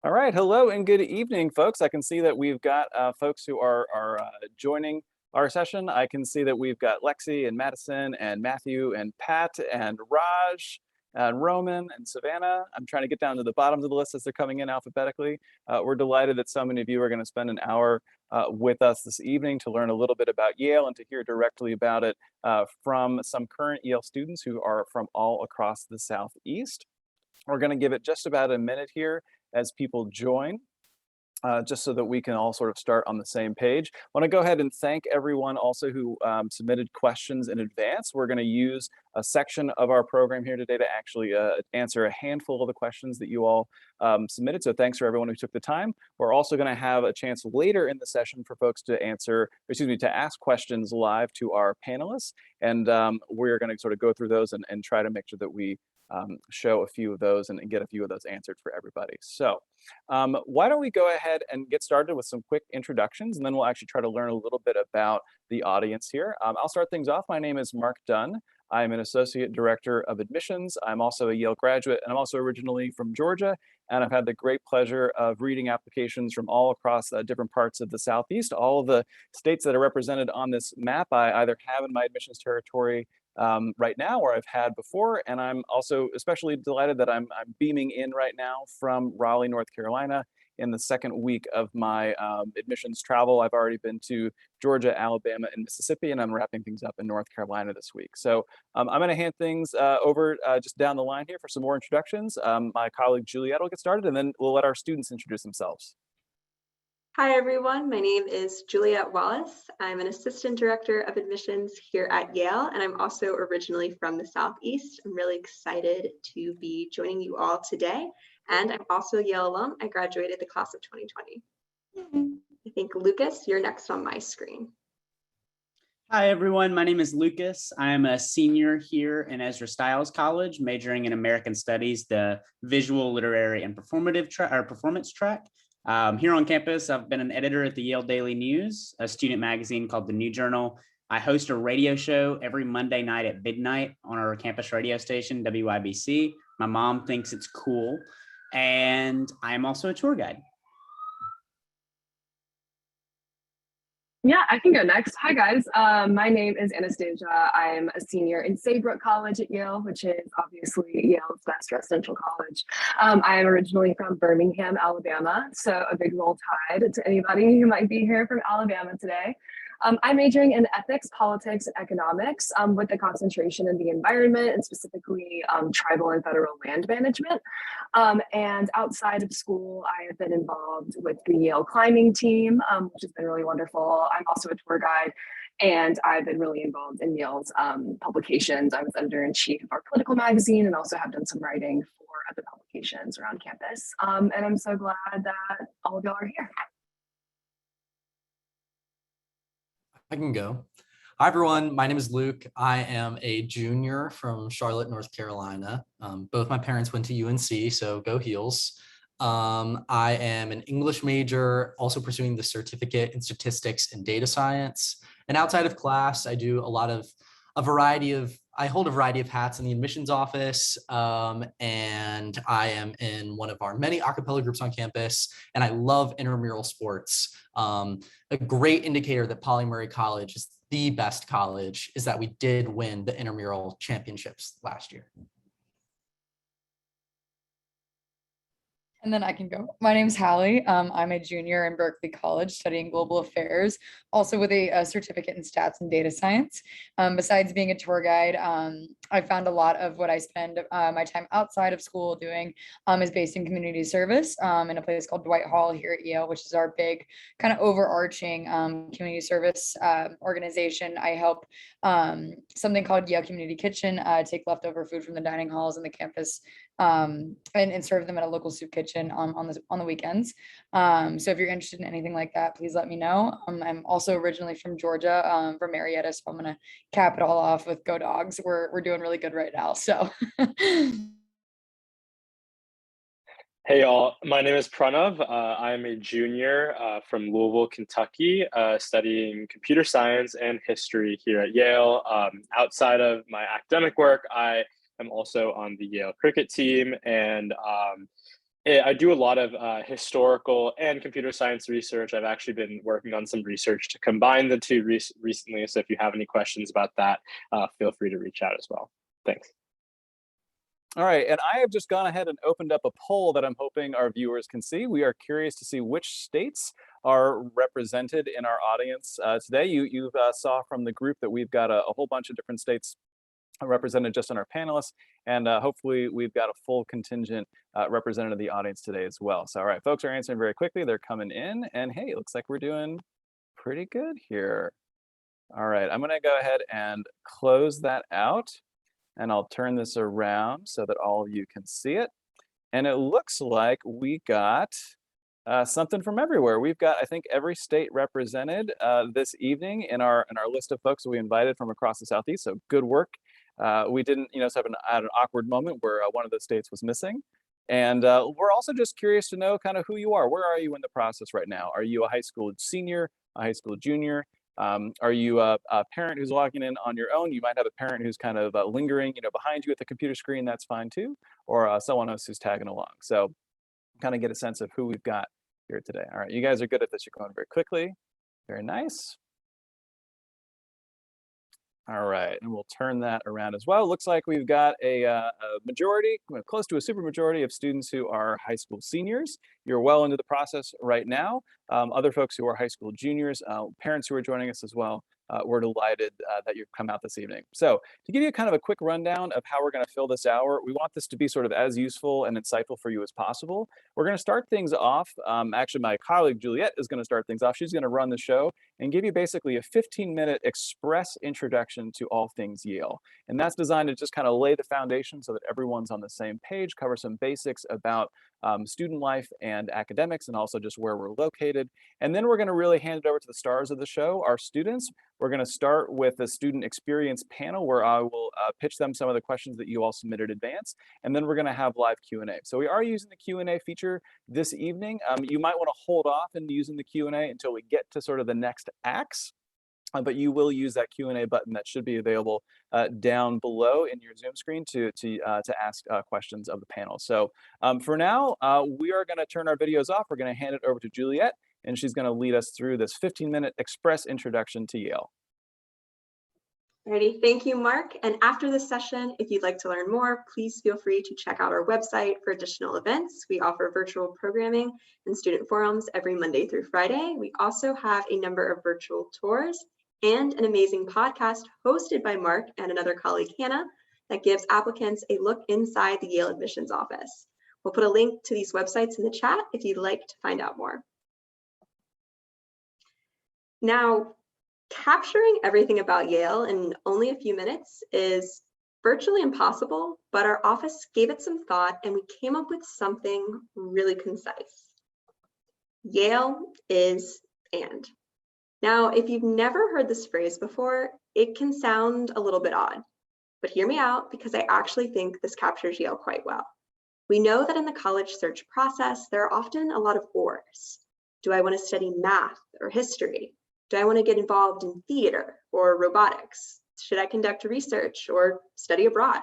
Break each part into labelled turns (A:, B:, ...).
A: All right, hello and good evening, folks. I can see that we've got folks who are joining our session. I can see that we've got Lexi and Madison and Matthew and Pat and Raj and Roman and Savannah. I'm trying to get down to the bottom of the list as they're coming in alphabetically. We're delighted that so many of you are going to spend an hour with us this evening to learn a little bit about Yale and to hear directly about it from some current Yale students who are from all across the Southeast. We're going to give it just about a minute here as people join, just so that we can all sort of start on the same page. I want to go ahead and thank everyone also who submitted questions in advance. We're going to use a section of our program here today to actually answer a handful of the questions that you all submitted. So thanks for everyone who took the time. We're also going to have a chance later in the session for folks to to ask questions live to our panelists. And we're going to sort of go through those and try to make sure that we show a few of those and get a few of those answered for everybody. So why don't we go ahead and get started with some quick introductions, and then we'll actually try to learn a little bit about the audience here. I'll start things off. My name is Mark Dunn. I'm an Associate Director of Admissions. I'm also a Yale graduate, and I'm also originally from Georgia, and I've had the great pleasure of reading applications from all across different parts of the Southeast. All of the states that are represented on this map, I either have in my admissions territory right now, or I've had before. And I'm also especially delighted that I'm beaming in right now from Raleigh, North Carolina in the second week of my admissions travel. I've already been to Georgia, Alabama, and Mississippi, and I'm wrapping things up in North Carolina this week. So I'm going to hand things over just down the line here for some more introductions. My colleague Juliet will get started, and then we'll let our students introduce themselves.
B: Hi, everyone. My name is Juliet Wallace. I'm an Assistant Director of Admissions here at Yale, and I'm also originally from the Southeast. I'm really excited to be joining you all today. And I'm also a Yale alum. I graduated the class of 2020. I think, Lucas, you're next on my screen.
C: Hi, everyone. My name is Lucas. I'm a senior here in Ezra Stiles College, majoring in American Studies, the Visual, Literary, and Performance track. Here on campus, I've been an editor at the Yale Daily News, a student magazine called The New Journal. I host a radio show every Monday night at midnight on our campus radio station, WYBC. My mom thinks it's cool, and I'm also a tour guide.
D: Yeah, I can go next. Hi, guys. My name is Anastasia. I'm a senior in Saybrook College at Yale, which is obviously Yale's best residential college. I am originally from Birmingham, Alabama, so a big roll tide to anybody who might be here from Alabama today. I'm majoring in ethics, politics, and economics with a concentration in the environment and specifically tribal and federal land management. And outside of school, I have been involved with the Yale climbing team, which has been really wonderful. I'm also a tour guide, and I've been really involved in Yale's publications. I was editor-in-chief of our political magazine and also have done some writing for other publications around campus. And I'm so glad that all of y'all are here.
E: I can go. Hi, everyone. My name is Luke. I am a junior from Charlotte, North Carolina. Both my parents went to UNC, so go Heels. I am an English major, also pursuing the certificate in statistics and data science. And outside of class, I do I hold a variety of hats in the admissions office, and I am in one of our many a cappella groups on campus, and I love intramural sports. A great indicator that Pauli Murray College is the best college is that we did win the intramural championships last year.
F: And then I can go. My name's Hallie. I'm a junior in Berkeley College studying global affairs, also with a certificate in stats and data science. Besides being a tour guide, I found a lot of what I spend my time outside of school doing is based in community service in a place called Dwight Hall here at Yale, which is our big kind of overarching community service organization. I help something called Yale Community Kitchen take leftover food from the dining halls in the campus and serve them at a local soup kitchen on the weekends. So if you're interested in anything like that, please let me know. I'm also originally from Georgia, from Marietta, so I'm gonna cap it all off with Go Dogs. We're doing really good right now. So
G: Hey y'all, my name is Pranav. I'm a junior from Louisville, Kentucky, studying computer science and history here at Yale. Outside of my academic work, I am also on the Yale cricket team and I do a lot of historical and computer science research. I've actually been working on some research to combine the two recently. So if you have any questions about that, feel free to reach out as well. Thanks.
A: All right, and I have just gone ahead and opened up a poll that I'm hoping our viewers can see. We are curious to see which states are represented in our audience today. You saw from the group that we've got a whole bunch of different states represented just on our panelists, and hopefully we've got a full contingent represented in the audience today as well. So all right, folks are answering very quickly. They're coming in, and hey, it looks like we're doing pretty good here. All right, I'm gonna go ahead and close that out, and I'll turn this around so that all of you can see it. And it looks like we got something from everywhere. We've got, I think, every state represented this evening in our list of folks that we invited from across the Southeast. So good work. We didn't, have an awkward moment where one of the states was missing. And we're also just curious to know kind of who you are. Where are you in the process right now? Are you a high school senior, a high school junior? Are you a parent who's logging in on your own? You might have a parent who's kind of lingering, behind you at the computer screen. That's fine too. Or someone else who's tagging along. So kind of get a sense of who we've got here today. All right, you guys are good at this. You're going very quickly. Very nice. All right, and we'll turn that around as well. Looks like we've got a majority, close to a super majority of students who are high school seniors. You're well into the process right now. Other folks who are high school juniors, parents who are joining us as well. We're delighted that you've come out this evening. So to give you kind of a quick rundown of how we're going to fill this hour, we want this to be sort of as useful and insightful for you as possible. We're going to start things off. Actually, my colleague Juliet is going to start things off. She's going to run the show and give you basically a 15-minute express introduction to all things Yale. And that's designed to just kind of lay the foundation so that everyone's on the same page, cover some basics about student life and academics, and also just where we're located. And then we're going to really hand it over to the stars of the show, our students. We're going to start with the student experience panel where I will pitch them some of the questions that you all submitted in advance. And then we're going to have live Q&A. So we are using the Q&A feature this evening. You might want to hold off in using the Q&A until we get to sort of the next acts. But you will use that Q&A button that should be available down below in your Zoom screen to ask questions of the panel. So for now, we are going to turn our videos off. We're going to hand it over to Juliet, and she's going to lead us through this 15-minute express introduction to Yale.
B: Alrighty, thank you, Mark. And after this session, if you'd like to learn more, please feel free to check out our website for additional events. We offer virtual programming and student forums every Monday through Friday. We also have a number of virtual tours and an amazing podcast hosted by Mark and another colleague, Hannah, that gives applicants a look inside the Yale admissions office. We'll put a link to these websites in the chat if you'd like to find out more. Now, capturing everything about Yale in only a few minutes is virtually impossible, but our office gave it some thought and we came up with something really concise. Yale is and. Now, if you've never heard this phrase before, it can sound a little bit odd, but hear me out because I actually think this captures Yale quite well. We know that in the college search process, there are often a lot of ors. Do I want to study math or history? Do I want to get involved in theater or robotics? Should I conduct research or study abroad?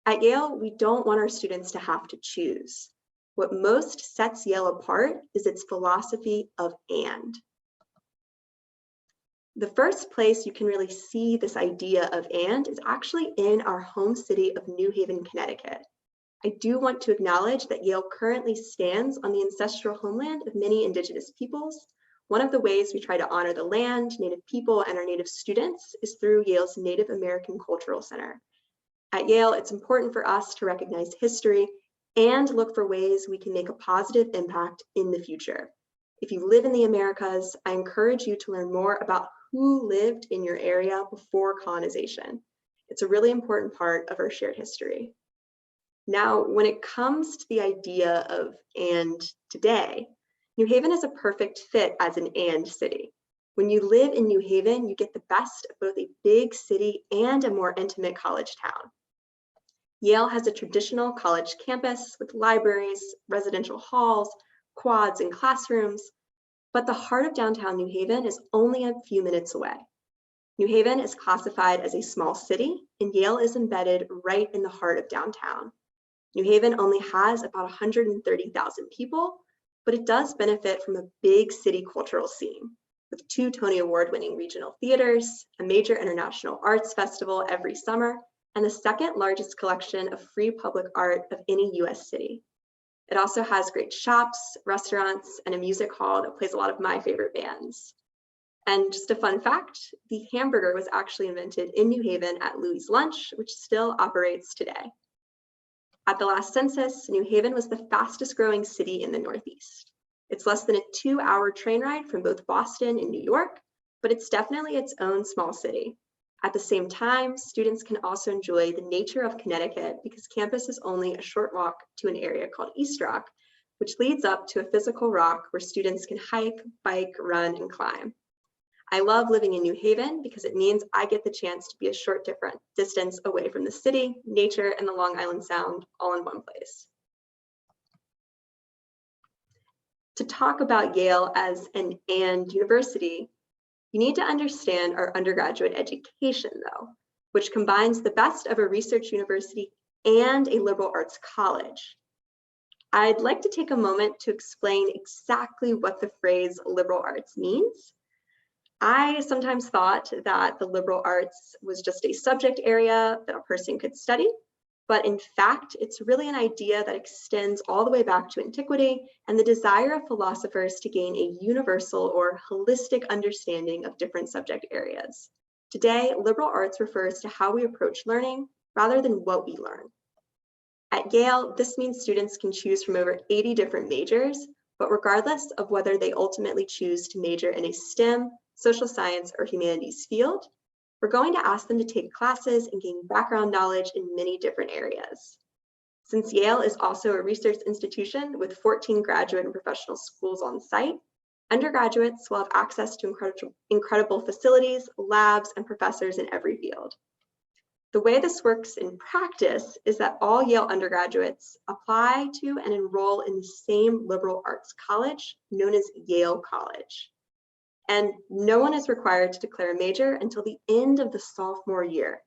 B: At Yale, we don't want our students to have to choose. What most sets Yale apart is its philosophy of and. The first place you can really see this idea of and is actually in our home city of New Haven, Connecticut. I do want to acknowledge that Yale currently stands on the ancestral homeland of many Indigenous peoples. One of the ways we try to honor the land, Native people, and our Native students is through Yale's Native American Cultural Center. At Yale, it's important for us to recognize history and look for ways we can make a positive impact in the future. If you live in the Americas, I encourage you to learn more about who lived in your area before colonization. It's a really important part of our shared history. Now, when it comes to the idea of and today, New Haven is a perfect fit as an and city. When you live in New Haven, you get the best of both a big city and a more intimate college town. Yale has a traditional college campus with libraries, residential halls, quads, and classrooms, but the heart of downtown New Haven is only a few minutes away. New Haven is classified as a small city, and Yale is embedded right in the heart of downtown. New Haven only has about 130,000 people, but it does benefit from a big city cultural scene with 2 Tony Award-winning regional theaters, a major international arts festival every summer, and the second largest collection of free public art of any US city. It also has great shops, restaurants, and a music hall that plays a lot of my favorite bands. And just a fun fact, the hamburger was actually invented in New Haven at Louis' Lunch, which still operates today. At the last census, New Haven was the fastest growing city in the Northeast. It's less than a 2-hour train ride from both Boston and New York, but it's definitely its own small city. At the same time, students can also enjoy the nature of Connecticut because campus is only a short walk to an area called East Rock, which leads up to a physical rock where students can hike, bike, run, and climb. I love living in New Haven because it means I get the chance to be a short distance away from the city, nature, and the Long Island Sound all in one place. To talk about Yale as an and university, you need to understand our undergraduate education, though, which combines the best of a research university and a liberal arts college. I'd like to take a moment to explain exactly what the phrase liberal arts means. I sometimes thought that the liberal arts was just a subject area that a person could study, but in fact, it's really an idea that extends all the way back to antiquity and the desire of philosophers to gain a universal or holistic understanding of different subject areas. Today, liberal arts refers to how we approach learning rather than what we learn. At Yale, this means students can choose from over 80 different majors, but regardless of whether they ultimately choose to major in a STEM, social science, or humanities field, we're going to ask them to take classes and gain background knowledge in many different areas. Since Yale is also a research institution with 14 graduate and professional schools on site, undergraduates will have access to incredible facilities, labs, and professors in every field. The way this works in practice is that all Yale undergraduates apply to and enroll in the same liberal arts college known as Yale College. And no one is required to declare a major until the end of the sophomore year.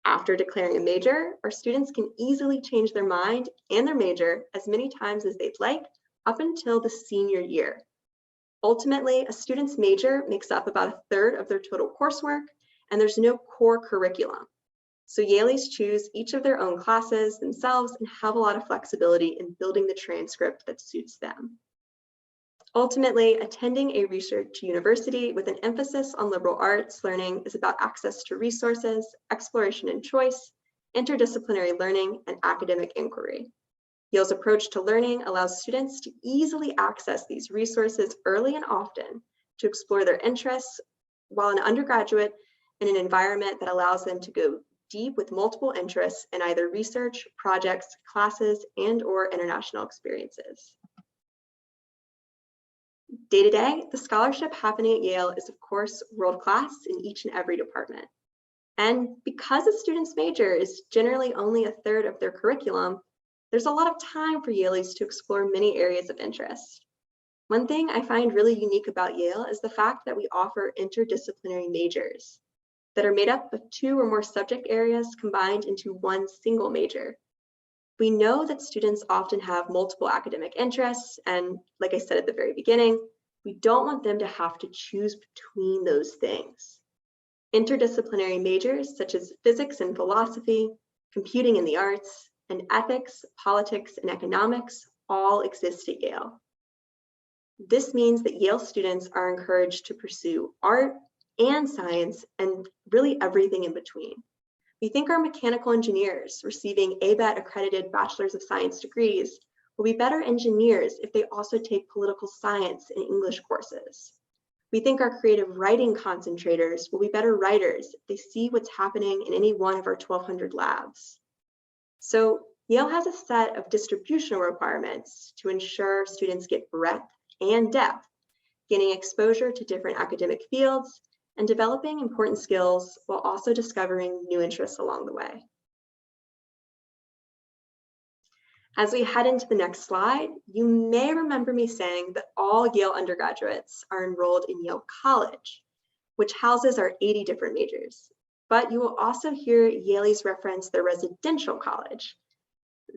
B: After declaring a major, our students can easily change their mind and their major as many times as they'd like up until the senior year. Ultimately, a student's major makes up about 1/3 of their total coursework, and there's no core curriculum. So Yaleys choose each of their own classes themselves and have a lot of flexibility in building the transcript that suits them. Ultimately, attending a research university with an emphasis on liberal arts learning is about access to resources, exploration and choice, interdisciplinary learning, and academic inquiry. Yale's approach to learning allows students to easily access these resources early and often to explore their interests, while an undergraduate in an environment that allows them to go deep with multiple interests in either research, projects, classes, and/or international experiences. Day to day, the scholarship happening at Yale is of course world-class in each and every department. And because a student's major is generally only 1/3 of their curriculum, there's a lot of time for Yaleys to explore many areas of interest. One thing I find really unique about Yale is the fact that we offer interdisciplinary majors that are made up of 2 or more subject areas combined into one single major. We know that students often have multiple academic interests, and like I said at the very beginning, we don't want them to have to choose between those things. Interdisciplinary majors such as physics and philosophy, computing and the arts, and ethics, politics, and economics all exist at Yale. This means that Yale students are encouraged to pursue art and science and really everything in between. We think our mechanical engineers receiving ABET accredited Bachelor's of Science degrees will be better engineers if they also take political science and English courses. We think our creative writing concentrators will be better writers if they see what's happening in any one of our 1,200 labs. So Yale has a set of distributional requirements to ensure students get breadth and depth, gaining exposure to different academic fields, and developing important skills while also discovering new interests along the way. As we head into the next slide, you may remember me saying that all Yale undergraduates are enrolled in Yale College, which houses our 80 different majors. But you will also hear Yaleys reference their residential college.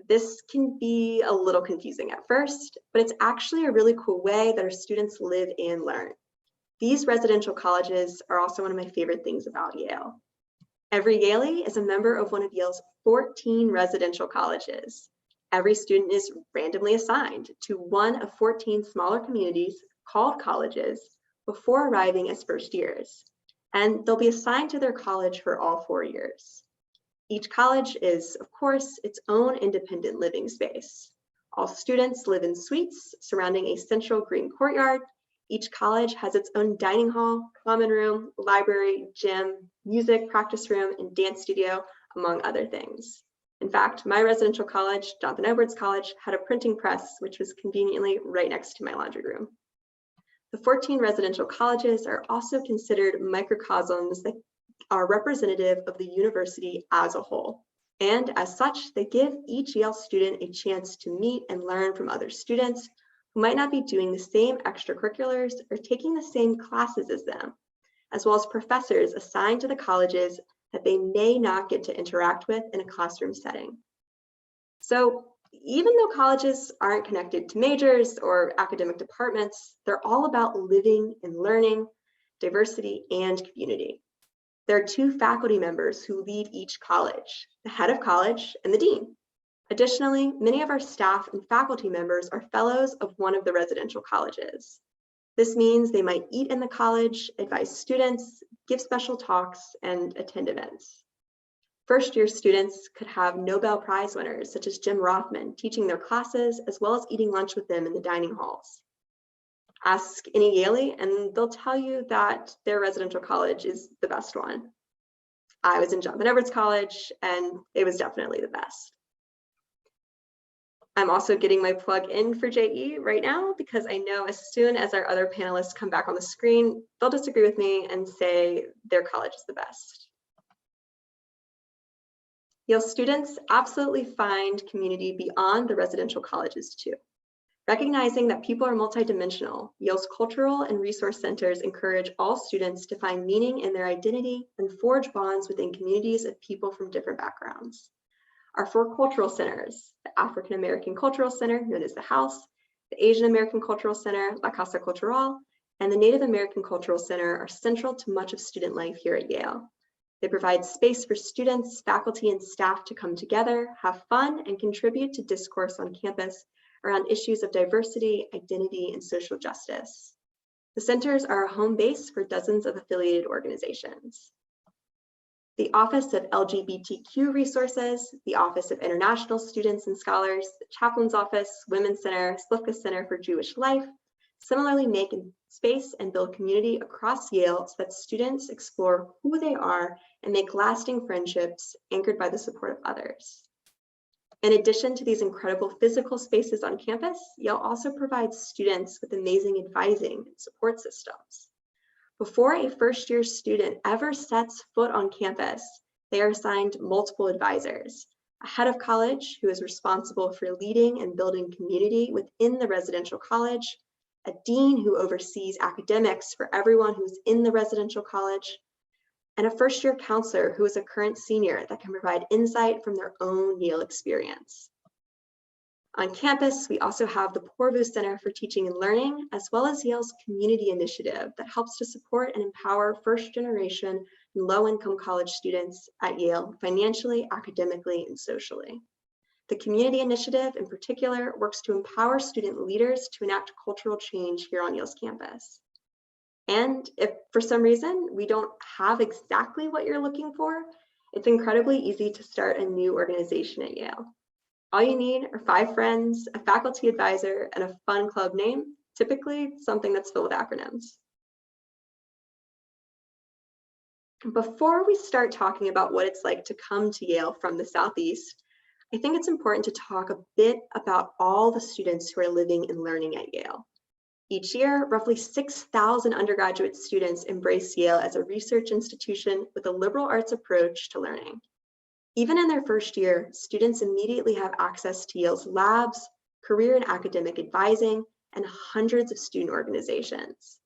B: This can be a little confusing at first, but it's actually a really cool way that our students live and learn. These residential colleges are also one of my favorite things about Yale. Every Yalie is a member of one of Yale's 14 residential colleges. Every student is randomly assigned to one of 14 smaller communities called colleges before arriving as first years, and they'll be assigned to their college for all 4 years. Each college is, of course, its own independent living space. All students live in suites surrounding a central green courtyard. Each college has its own dining hall, common room, library, gym, music practice room, and dance studio, among other things. In fact, my residential college, Jonathan Edwards College, had a printing press, which was conveniently right next to my laundry room. The 14 residential colleges are also considered microcosms that are representative of the university as a whole. And as such, they give each Yale student a chance to meet and learn from other students who might not be doing the same extracurriculars or taking the same classes as them, as well as professors assigned to the colleges that they may not get to interact with in a classroom setting. So even though colleges aren't connected to majors or academic departments, they're all about living and learning, diversity, and community. There are 2 faculty members who lead each college, the head of college and the dean. Additionally, many of our staff and faculty members are fellows of one of the residential colleges. This means they might eat in the college, advise students, give special talks, and attend events. First-year students could have Nobel Prize winners, such as Jim Rothman, teaching their classes, as well as eating lunch with them in the dining halls. Ask any Yalie, and they'll tell you that their residential college is the best one. I was in Jonathan Edwards College, and it was definitely the best. I'm also getting my plug in for JE right now because I know as soon as our other panelists come back on the screen, they'll disagree with me and say their college is the best. Yale students absolutely find community beyond the residential colleges too. Recognizing that people are multidimensional, Yale's cultural and resource centers encourage all students to find meaning in their identity and forge bonds within communities of people from different backgrounds. Our 4 cultural centers, the African American Cultural Center, known as the House, the Asian American Cultural Center, La Casa Cultural, and the Native American Cultural Center are central to much of student life here at Yale. They provide space for students, faculty, and staff to come together, have fun, and contribute to discourse on campus around issues of diversity, identity, and social justice. The centers are a home base for dozens of affiliated organizations. The Office of LGBTQ Resources, the Office of International Students and Scholars, the Chaplain's Office, Women's Center, Slivka Center for Jewish Life, similarly make space and build community across Yale so that students explore who they are and make lasting friendships anchored by the support of others. In addition to these incredible physical spaces on campus, Yale also provides students with amazing advising and support systems. Before a first-year student ever sets foot on campus, they are assigned multiple advisors, a head of college who is responsible for leading and building community within the residential college, a dean who oversees academics for everyone who's in the residential college, and a first-year counselor who is a current senior that can provide insight from their own Yale experience. On campus, we also have the Porvu Center for Teaching and Learning, as well as Yale's community initiative that helps to support and empower first-generation and low-income college students at Yale financially, academically, and socially. The community initiative in particular works to empower student leaders to enact cultural change here on Yale's campus. And if for some reason we don't have exactly what you're looking for, it's incredibly easy to start a new organization at Yale. All you need are 5 friends, a faculty advisor, and a fun club name, typically something that's filled with acronyms. Before we start talking about what it's like to come to Yale from the Southeast, I think it's important to talk a bit about all the students who are living and learning at Yale. Each year, roughly 6,000 undergraduate students embrace Yale as a research institution with a liberal arts approach to learning. Even in their first year, students immediately have access to Yale's labs, career and academic advising, and hundreds of student organizations.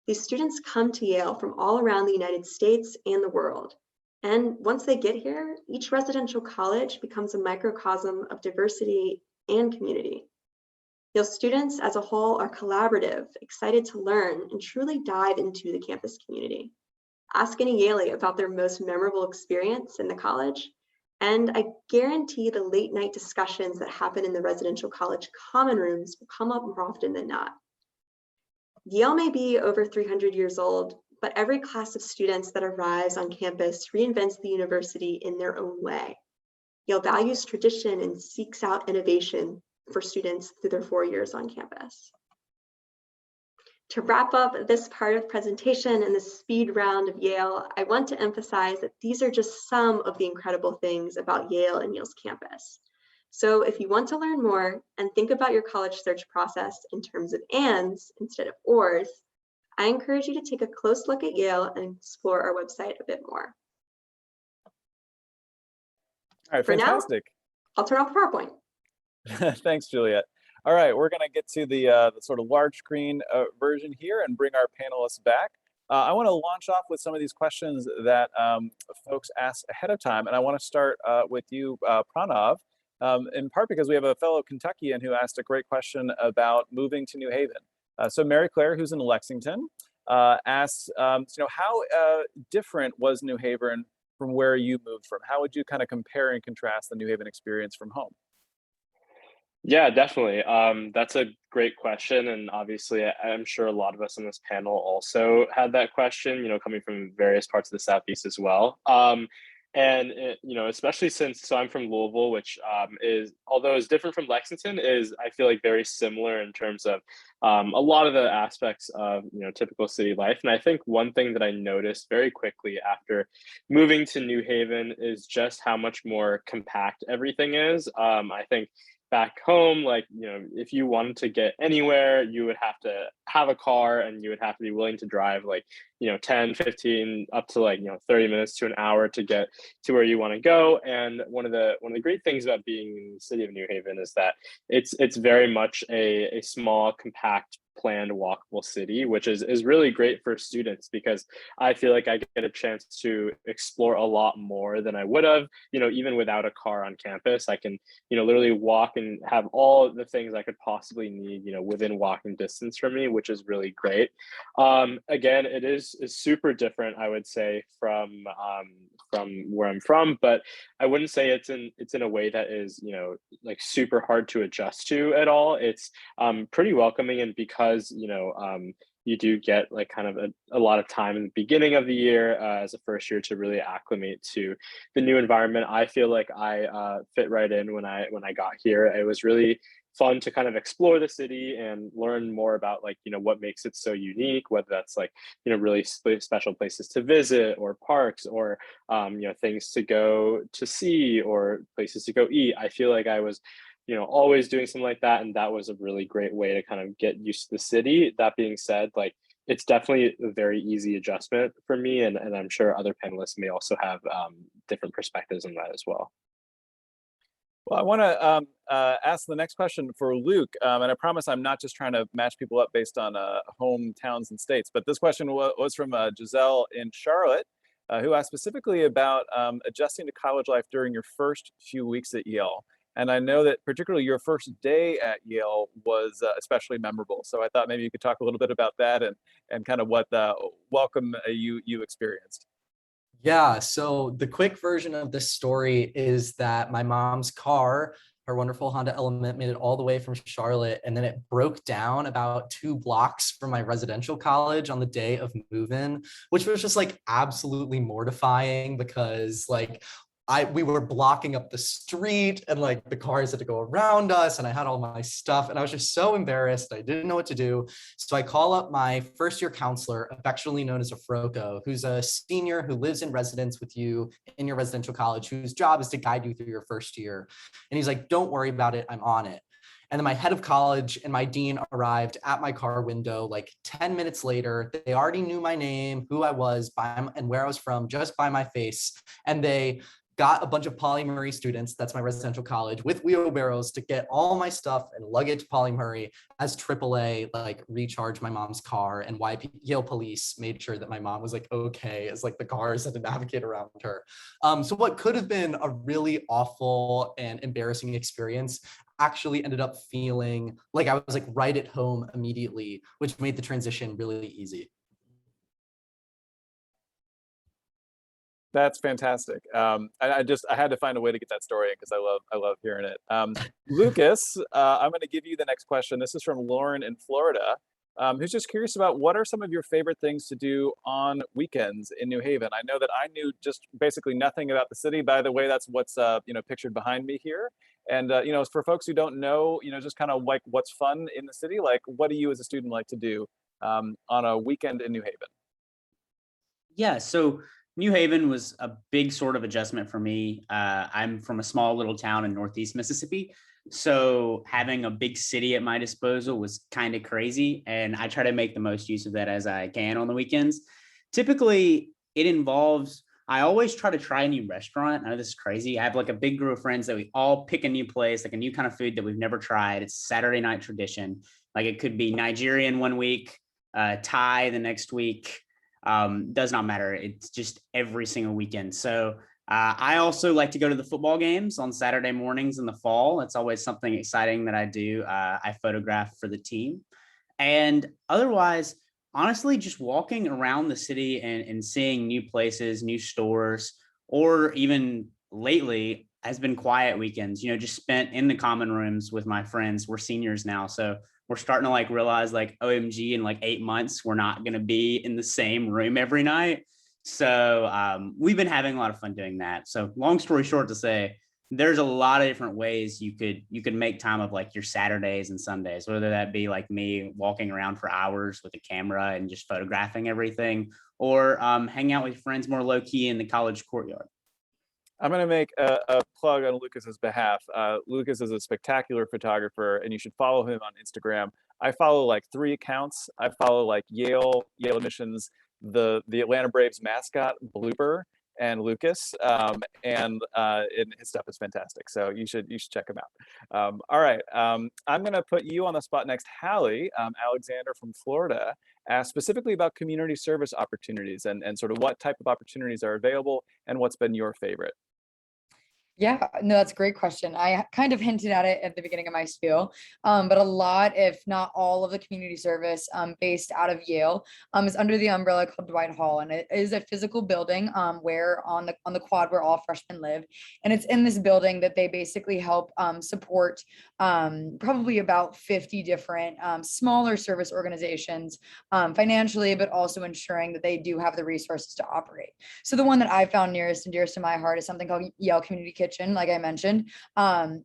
B: These students come to Yale from all around the United States and the world. And once they get here, each residential college becomes a microcosm of diversity and community. Yale students as a whole are collaborative, excited to learn, and truly dive into the campus community. Ask any Yale about their most memorable experience in the college, and I guarantee the late night discussions that happen in the residential college common rooms will come up more often than not. Yale may be over 300 years old, but every class of students that arrives on campus reinvents the university in their own way. Yale values tradition and seeks out innovation for students through their 4 years on campus. To wrap up this part of the presentation and the speed round of Yale, I want to emphasize that these are just some of the incredible things about Yale and Yale's campus. So if you want to learn more and think about your college search process in terms of ands instead of ors, I encourage you to take a close look at Yale and explore our website a bit more.
A: All right,
B: For
A: fantastic.
B: Now, I'll turn off PowerPoint.
A: Thanks, Juliet. All right, we're going to get to the sort of large screen version here and bring our panelists back. I want to launch off with some of these questions that folks asked ahead of time, and I want to start with you, Pranav, in part because we have a fellow Kentuckian who asked a great question about moving to New Haven. So Mary Claire, who's in Lexington, asks, how different was New Haven from where you moved from? How would you kind of compare and contrast the New Haven experience from home?
G: Yeah, definitely. That's a great question. And obviously, I'm sure a lot of us on this panel also had that question, coming from various parts of the Southeast as well. Especially since, so I'm from Louisville, which is, although is different from Lexington, is I feel like very similar in terms of a lot of the aspects of, typical city life. And I think one thing that I noticed very quickly after moving to New Haven is just how much more compact everything is. I think back home, if you wanted to get anywhere, you would have to have a car and you would have to be willing to drive 10, 15, up to 30 minutes to an hour to get to where you want to go. And one of the great things about being in the city of New Haven is that it's very much a small, compact, planned, walkable city, which is really great for students because I feel like I get a chance to explore a lot more than I would have, even without a car on campus. I can, literally walk and have all the things I could possibly need, within walking distance from me, which is really great. Again, it is super different, I would say, from where I'm from, but I wouldn't say it's in a way that is, super hard to adjust to at all. It's pretty welcoming, and because you do get kind of a lot of time in the beginning of the year as a first year to really acclimate to the new environment. I feel like I fit right in when I got here. It was really fun to kind of explore the city and learn more about what makes it so unique, whether that's really special places to visit or parks or things to go to see or places to go eat. I feel like I was always doing something like that. And that was a really great way to kind of get used to the city. That being said, it's definitely a very easy adjustment for me. And I'm sure other panelists may also have different perspectives on that as well.
A: Well, I want to ask the next question for Luke. And I promise I'm not just trying to match people up based on hometowns and states, but this question was from Giselle in Charlotte, who asked specifically about adjusting to college life during your first few weeks at Yale. And I know that particularly your first day at Yale was especially memorable. So I thought maybe you could talk a little bit about that and kind of what the welcome you experienced.
E: Yeah, so the quick version of this story is that my mom's car, her wonderful Honda Element, made it all the way from Charlotte, and then it broke down about 2 blocks from my residential college on the day of move-in, which was just absolutely mortifying because we were blocking up the street and the cars had to go around us, and I had all my stuff and I was just so embarrassed. I didn't know what to do. So I call up my first year counselor, affectionately known as a FROCO, who's a senior who lives in residence with you in your residential college, whose job is to guide you through your first year. And he's like, don't worry about it, I'm on it. And then my head of college and my dean arrived at my car window 10 minutes later. They already knew my name, who I was, and where I was from, just by my face. And they got a bunch of Poly Murray students, that's my residential college, with wheelbarrows to get all my stuff and luggage to Poly Murray as AAA, like recharge my mom's car, and Yale police made sure that my mom was like okay as like the cars had to navigate around her. So what could have been a really awful and embarrassing experience actually ended up feeling like I was like right at home immediately, which made the transition really easy.
A: That's fantastic. I had to find a way to get that story in because I love hearing it. Lucas, I'm going to give you the next question. This is from Lauren in Florida, who's just curious about what are some of your favorite things to do on weekends in New Haven. I know that I knew just basically nothing about the city. By the way, that's what's pictured behind me here. And for folks who don't know, just kind of like what's fun in the city, like what do you as a student like to do on a weekend in New Haven?
C: Yeah, so New Haven was a big sort of adjustment for me. I'm from a small little town in Northeast Mississippi. So having a big city at my disposal was kind of crazy. And I try to make the most use of that as I can on the weekends. Typically, it involves, I always try to try a new restaurant. I know this is crazy. I have like a big group of friends that we all pick a new place, like a new kind of food that we've never tried. It's Saturday night tradition. Like it could be Nigerian one week, Thai the next week. Does not matter. It's just every single weekend. So I also like to go to the football games on Saturday mornings in the fall. It's always something exciting that I do. I photograph for the team. And otherwise, honestly, just walking around the city and seeing new places, new stores, or even lately has been quiet weekends, just spent in the common rooms with my friends. We're seniors now. So we're starting to like realize like OMG in like 8 months, we're not going to be in the same room every night. So we've been having a lot of fun doing that. So long story short to say, there's a lot of different ways you could make time of like your Saturdays and Sundays, whether that be like me walking around for hours with a camera and just photographing everything, or hang out with friends more low key in the college courtyard.
A: I'm going to make a plug on Lucas's behalf. Lucas is a spectacular photographer, and you should follow him on Instagram. I follow like 3 accounts. I follow like Yale Admissions, the Atlanta Braves mascot Blooper, and Lucas, and his stuff is fantastic. So you should check him out. All right, I'm gonna put you on the spot next. Hallie, Alexander from Florida, asked specifically about community service opportunities and sort of what type of opportunities are available and what's been your favorite.
F: Yeah, no, that's a great question. I kind of hinted at it at the beginning of my spiel, but a lot, if not all of the community service based out of Yale is under the umbrella called Dwight Hall. And it is a physical building where on the quad where all freshmen live. And it's in this building that they basically help support probably about 50 different smaller service organizations financially, but also ensuring that they do have the resources to operate. So the one that I found nearest and dearest to my heart is something called Yale Community Kitchen, like I mentioned.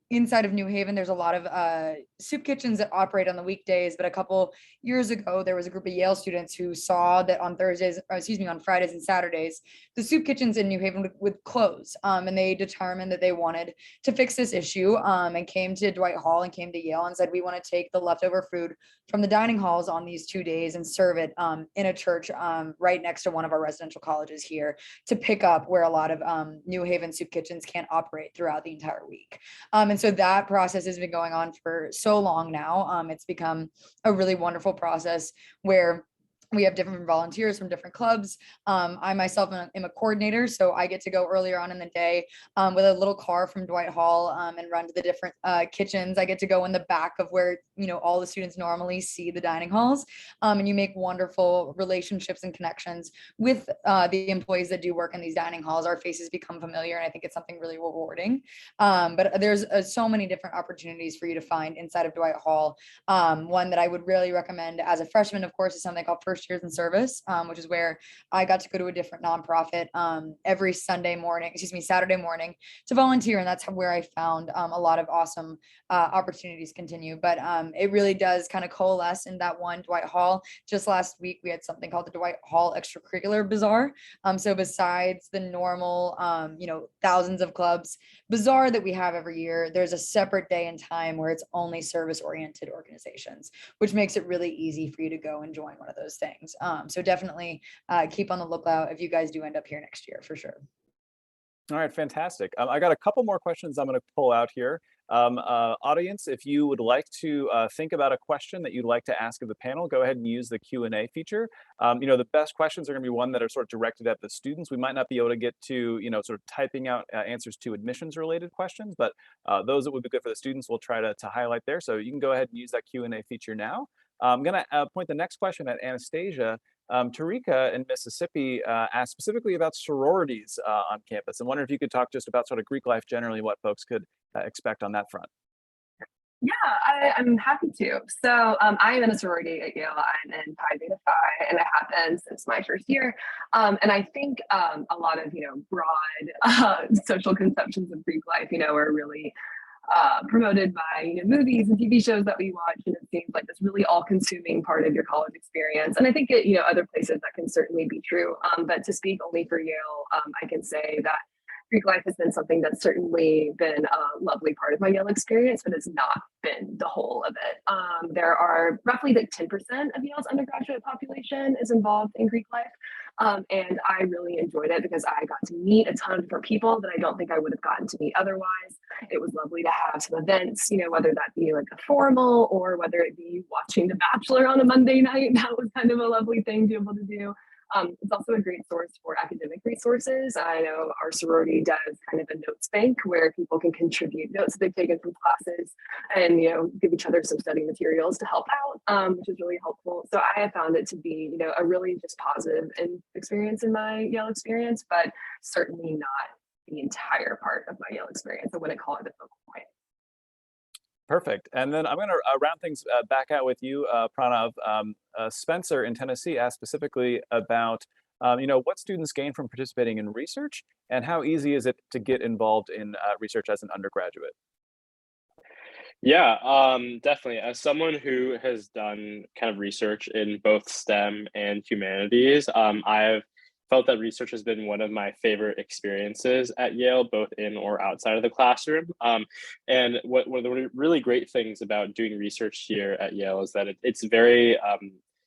F: Inside of New Haven, there's a lot of soup kitchens that operate on the weekdays, but a couple years ago, there was a group of Yale students who saw that on Fridays and Saturdays, the soup kitchens in New Haven would close. And they determined that they wanted to fix this issue and came to Dwight Hall and came to Yale and said, we want to take the leftover food from the dining halls on these 2 days and serve it in a church right next to one of our residential colleges here to pick up where a lot of New Haven soup kitchens can't operate throughout the entire week. And so that process has been going on for so long now. It's become a really wonderful process where we have different volunteers from different clubs. I myself am a coordinator, so I get to go earlier on in the day with a little car from Dwight Hall and run to the different kitchens. I get to go in the back of where all the students normally see the dining halls, and you make wonderful relationships and connections with the employees that do work in these dining halls. Our faces become familiar, and I think it's something really rewarding. But there's so many different opportunities for you to find inside of Dwight Hall. One that I would really recommend as a freshman, of course, is something called First Years in Service, which is where I got to go to a different nonprofit every Saturday morning to volunteer. And that's where I found a lot of awesome opportunities continue. But it really does kind of coalesce in that one Dwight Hall. Just last week, we had something called the Dwight Hall Extracurricular Bazaar. So besides the normal, thousands of clubs bazaar that we have every year, there's a separate day and time where it's only service-oriented organizations, which makes it really easy for you to go and join one of those things. So definitely keep on the lookout if you guys do end up here next year, for sure.
A: All right, fantastic. I got a couple more questions I'm going to pull out here. Audience, if you would like to think about a question that you'd like to ask of the panel, go ahead and use the Q&A feature. The best questions are going to be one that are sort of directed at the students. We might not be able to get to, sort of typing out answers to admissions related questions, but those that would be good for the students, we'll try to highlight there. So you can go ahead and use that Q&A feature now. I'm going to point the next question at Anastasia. Tarika in Mississippi asked specifically about sororities on campus. I wonder if you could talk just about sort of Greek life generally, what folks could expect on that front.
D: Yeah, I'm happy to. So I am in a sorority at Yale. I'm in Pi Beta Phi, and I have been since my first year. And I think a lot of broad social conceptions of Greek life, are really promoted by movies and TV shows that we watch, and it seems like this really all-consuming part of your college experience. And I think at other places that can certainly be true. But to speak only for Yale, I can say that Greek life has been something that's certainly been a lovely part of my Yale experience, but it's not been the whole of it. There are roughly 10% of Yale's undergraduate population is involved in Greek life. And I really enjoyed it because I got to meet a ton of different people that I don't think I would have gotten to meet otherwise. It was lovely to have some events, whether that be like a formal or whether it be watching The Bachelor on a Monday night. That was kind of a lovely thing to be able to do. It's also a great source for academic resources. I know our sorority does kind of a notes bank where people can contribute notes that they've taken from classes and, give each other some study materials to help out, which is really helpful. So I have found it to be, a really just positive experience in my Yale experience, but certainly not the entire part of my Yale experience. I wouldn't call it a focal point.
A: Perfect. And then I'm going to round things back out with you, Pranav. Spencer in Tennessee asked specifically about, what students gain from participating in research and how easy is it to get involved in research as an undergraduate?
G: Yeah, definitely. As someone who has done kind of research in both STEM and humanities, I've felt that research has been one of my favorite experiences at Yale, both in or outside of the classroom. And one of the really great things about doing research here at Yale is that it's very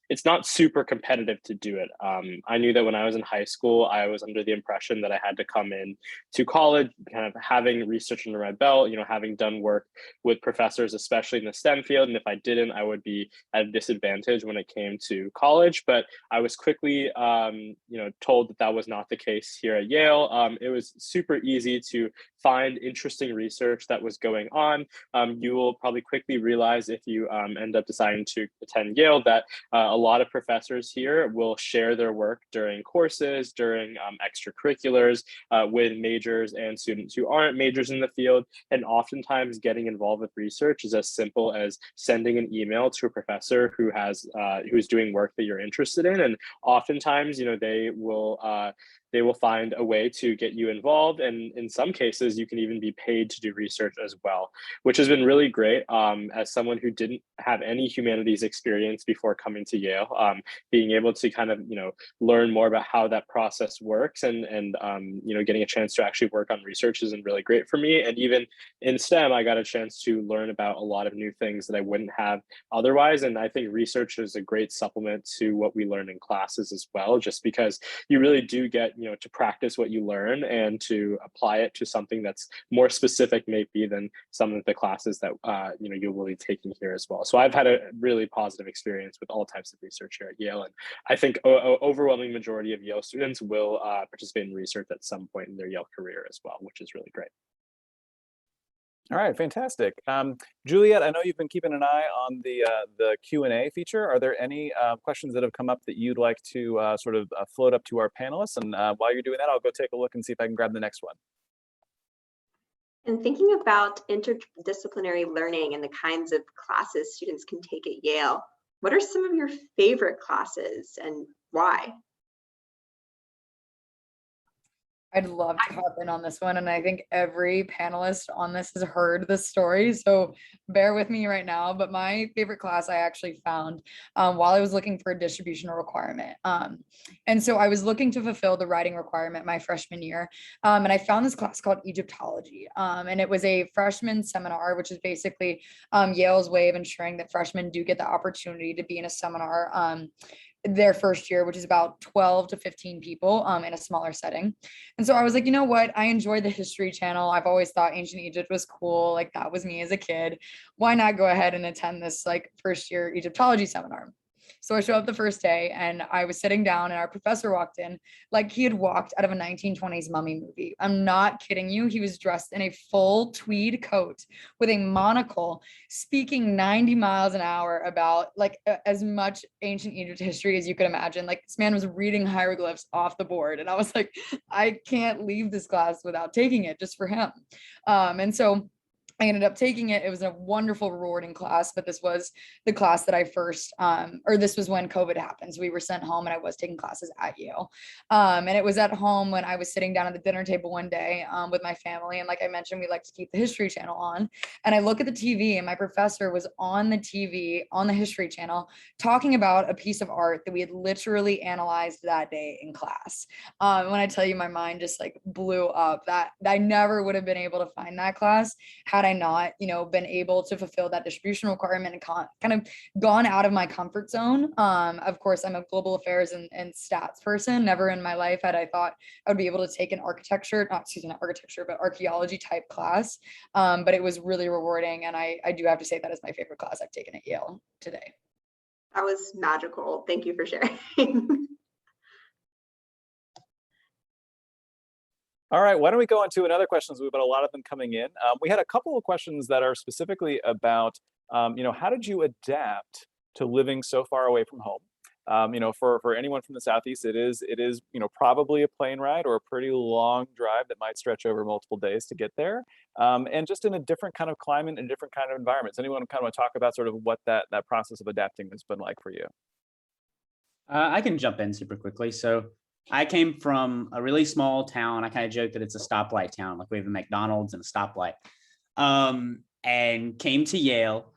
G: it's not super competitive to do it. I knew that when I was in high school, I was under the impression that I had to come in to college, kind of having research under my belt, having done work with professors, especially in the STEM field. And if I didn't, I would be at a disadvantage when it came to college. But I was quickly, told that was not the case here at Yale. It was super easy to find interesting research that was going on. You will probably quickly realize if you end up deciding to attend Yale that a lot of professors here will share their work during courses, during extracurriculars with majors and students who aren't majors in the field. And oftentimes getting involved with research is as simple as sending an email to a professor who's doing work that you're interested in. And oftentimes, they will find a way to get you involved. And in some cases, you can even be paid to do research as well, which has been really great. As someone who didn't have any humanities experience before coming to Yale, being able to kind of, learn more about how that process works and getting a chance to actually work on research has been really great for me. And even in STEM, I got a chance to learn about a lot of new things that I wouldn't have otherwise. And I think research is a great supplement to what we learn in classes as well, just because you really do get, to practice what you learn and to apply it to something that's more specific maybe than some of the classes that, you will be taking here as well. So I've had a really positive experience with all types of research here at Yale. And I think overwhelming majority of Yale students will participate in research at some point in their Yale career as well, which is really great.
A: All right, fantastic. Juliet, I know you've been keeping an eye on the Q&A feature. Are there any questions that have come up that you'd like to sort of float up to our panelists? And while you're doing that, I'll go take a look and see if I can grab the next one.
B: And thinking about interdisciplinary learning and the kinds of classes students can take at Yale, what are some of your favorite classes and why?
F: I'd love to hop in on this one. And I think every panelist on this has heard this story. So bear with me right now. But my favorite class I actually found while I was looking for a distributional requirement. And so I was looking to fulfill the writing requirement my freshman year. And I found this class called Egyptology. And it was a freshman seminar, which is basically Yale's way of ensuring that freshmen do get the opportunity to be in a seminar their first year, which is about 12 to 15 people in a smaller setting. And so I was like, you know what? I enjoy the History Channel. I've always thought ancient Egypt was cool. Like that was me as a kid. Why not go ahead and attend this like first year Egyptology seminar? So I show up the first day and I was sitting down and our professor walked in like he had walked out of a 1920s mummy movie. I'm not kidding you. He was dressed in a full tweed coat with a monocle, speaking 90 miles an hour about like as much ancient Egypt history as you could imagine. Like this man was reading hieroglyphs off the board. And I was like, I can't leave this class without taking it just for him. And so I ended up taking it. It was a wonderful, rewarding class, but this was the class that I first, or this was when COVID happened. So we were sent home and I was taking classes at Yale. And it was at home when I was sitting down at the dinner table one day with my family. And like I mentioned, we like to keep the History Channel on. And I look at the TV and my professor was on the TV on the History Channel talking about a piece of art that we had literally analyzed that day in class. When I tell you my mind just like blew up, that I never would have been able to find that class had I not, been able to fulfill that distribution requirement and kind of gone out of my comfort zone. Of course, I'm a global affairs and stats person. Never in my life had I thought I would be able to take an not architecture, but archaeology type class. But it was really rewarding. And I do have to say that is my favorite class I've taken at Yale today.
B: That was magical. Thank you for sharing.
A: All right, why don't we go on to another questions? We've got a lot of them coming in. We had a couple of questions that are specifically about, how did you adapt to living so far away from home? For anyone from the Southeast, it is, probably a plane ride or a pretty long drive that might stretch over multiple days to get there. And just in a different kind of climate and different kind of environments. Anyone kind of want to talk about sort of what that process of adapting has been like for you?
C: I can jump in super quickly. So I came from a really small town. I kind of joke that it's a stoplight town. Like we have a McDonald's and a stoplight. And came to Yale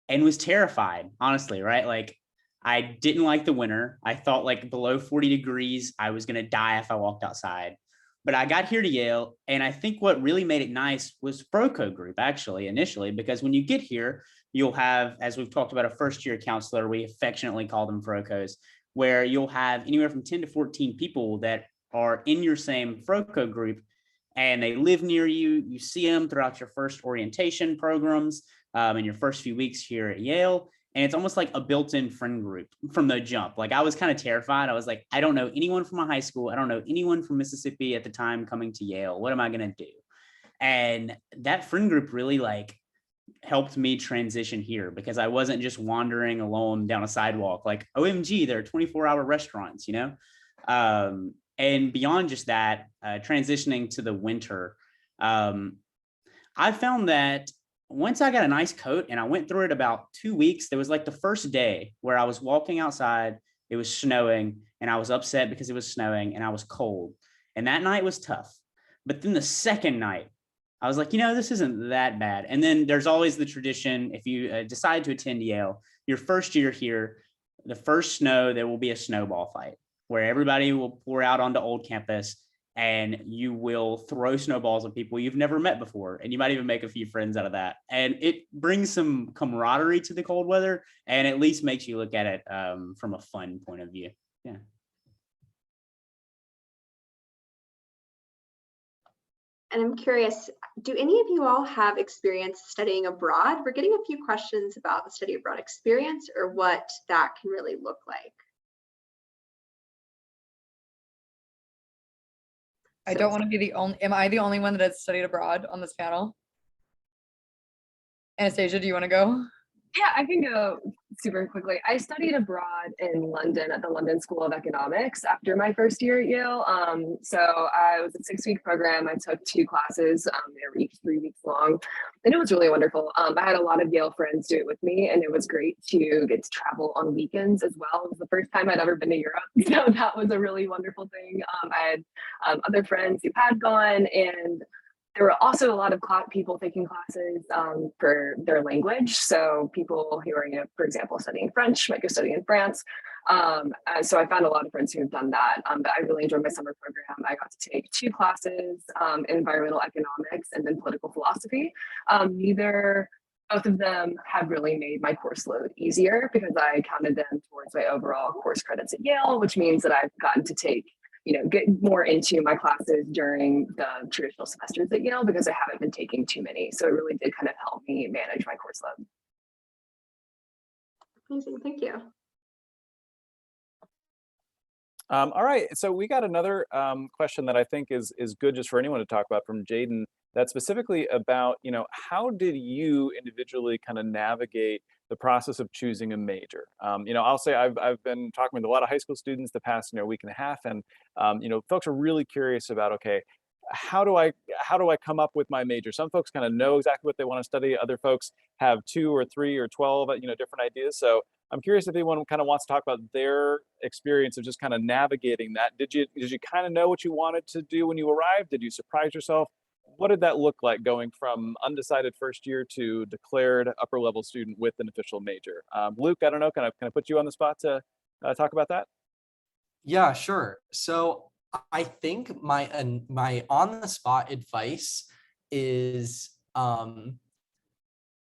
C: and was terrified, honestly, right? Like I didn't like the winter. I thought like below 40 degrees, I was going to die if I walked outside. But I got here to Yale, and I think what really made it nice was Froco group, actually, initially, because when you get here, you'll have, as we've talked about, a first-year counselor. We affectionately call them Frocos, where you'll have anywhere from 10 to 14 people that are in your same Froco group, and they live near you. You see them throughout your first orientation programs and your first few weeks here at Yale. And it's almost like a built-in friend group from the jump. Like I was kind of terrified. I was like, I don't know anyone from my high school. I don't know anyone from Mississippi at the time coming to Yale. What am I going to do? And that friend group really like helped me transition here because I wasn't just wandering alone down a sidewalk. Like, OMG, there are 24-hour restaurants, and beyond just that, transitioning to the winter, I found that once I got a nice coat and I went through it about 2 weeks, there was like the first day where I was walking outside, it was snowing, and I was upset because it was snowing and I was cold. And that night was tough. But then the second night, I was like, this isn't that bad. And then there's always the tradition, if you decide to attend Yale, your first year here, the first snow, there will be a snowball fight where everybody will pour out onto old campus and you will throw snowballs at people you've never met before. And you might even make a few friends out of that. And it brings some camaraderie to the cold weather and at least makes you look at it from a fun point of view. Yeah.
B: And I'm curious, do any of you all have experience studying abroad? We're getting a few questions about the study abroad experience or what that can really look like.
F: I don't want to be am I the only one that has studied abroad on this panel? Anastasia, do you want to go?
D: Yeah, I can go super quickly. I studied abroad in London at the London School of Economics after my first year at Yale. So I was a 6-week program. I took 2 classes. They were each 3 weeks long, and it was really wonderful. I had a lot of Yale friends do it with me, and it was great to get to travel on weekends as well. It was the first time I'd ever been to Europe, so that was a really wonderful thing. I had other friends who had gone, and there were also a lot of people taking classes for their language. So people who are, for example, studying French might go study in France. So I found a lot of friends who have done that. But I really enjoyed my summer program. I got to take 2 classes in environmental economics and then political philosophy. Neither both of them have really made my course load easier because I counted them towards my overall course credits at Yale, which means that I've gotten to take, get more into my classes during the traditional semesters at Yale because I haven't been taking too many. So it really did kind of help me manage my course load.
B: Amazing, thank you.
A: All right, so we got another question that I think is good just for anyone to talk about from Jaden. That's specifically about, how did you individually kind of navigate the process of choosing a major? I'll say I've been talking with a lot of high school students the past week and a half, and folks are really curious about, okay, how do I come up with my major? Some folks kind of know exactly what they want to study. Other folks have 2 or 3 or 12, different ideas. So I'm curious if anyone kind of wants to talk about their experience of just kind of navigating that. Did you kind of know what you wanted to do when you arrived? Did you surprise yourself? What did that look like going from undecided first year to declared upper level student with an official major? Luke, I don't know, can I put you on the spot to talk about that?
E: Yeah, sure. So I think my on the spot advice is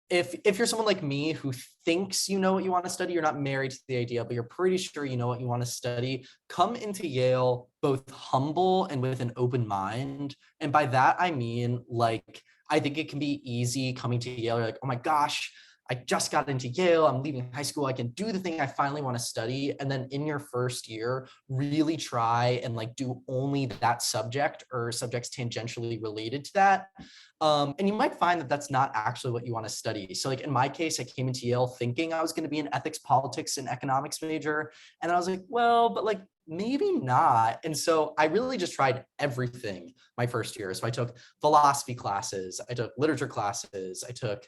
E: if you're someone like me who thinks you know what you want to study, you're not married to the idea, but you're pretty sure you know what you want to study, come into Yale both humble and with an open mind. And by that, I mean, I think it can be easy coming to Yale. You're like, oh my gosh, I just got into Yale. I'm leaving high school. I can do the thing I finally want to study. And then in your first year, really try and do only that subject or subjects tangentially related to that. And you might find that that's not actually what you want to study. So in my case, I came into Yale thinking I was going to be an ethics, politics, and economics major. And I was like, well, but maybe not. And so I really just tried everything my first year. So I took philosophy classes, I took literature classes, I took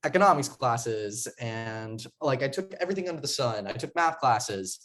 E: economics classes, and I took everything under the sun. I took math classes,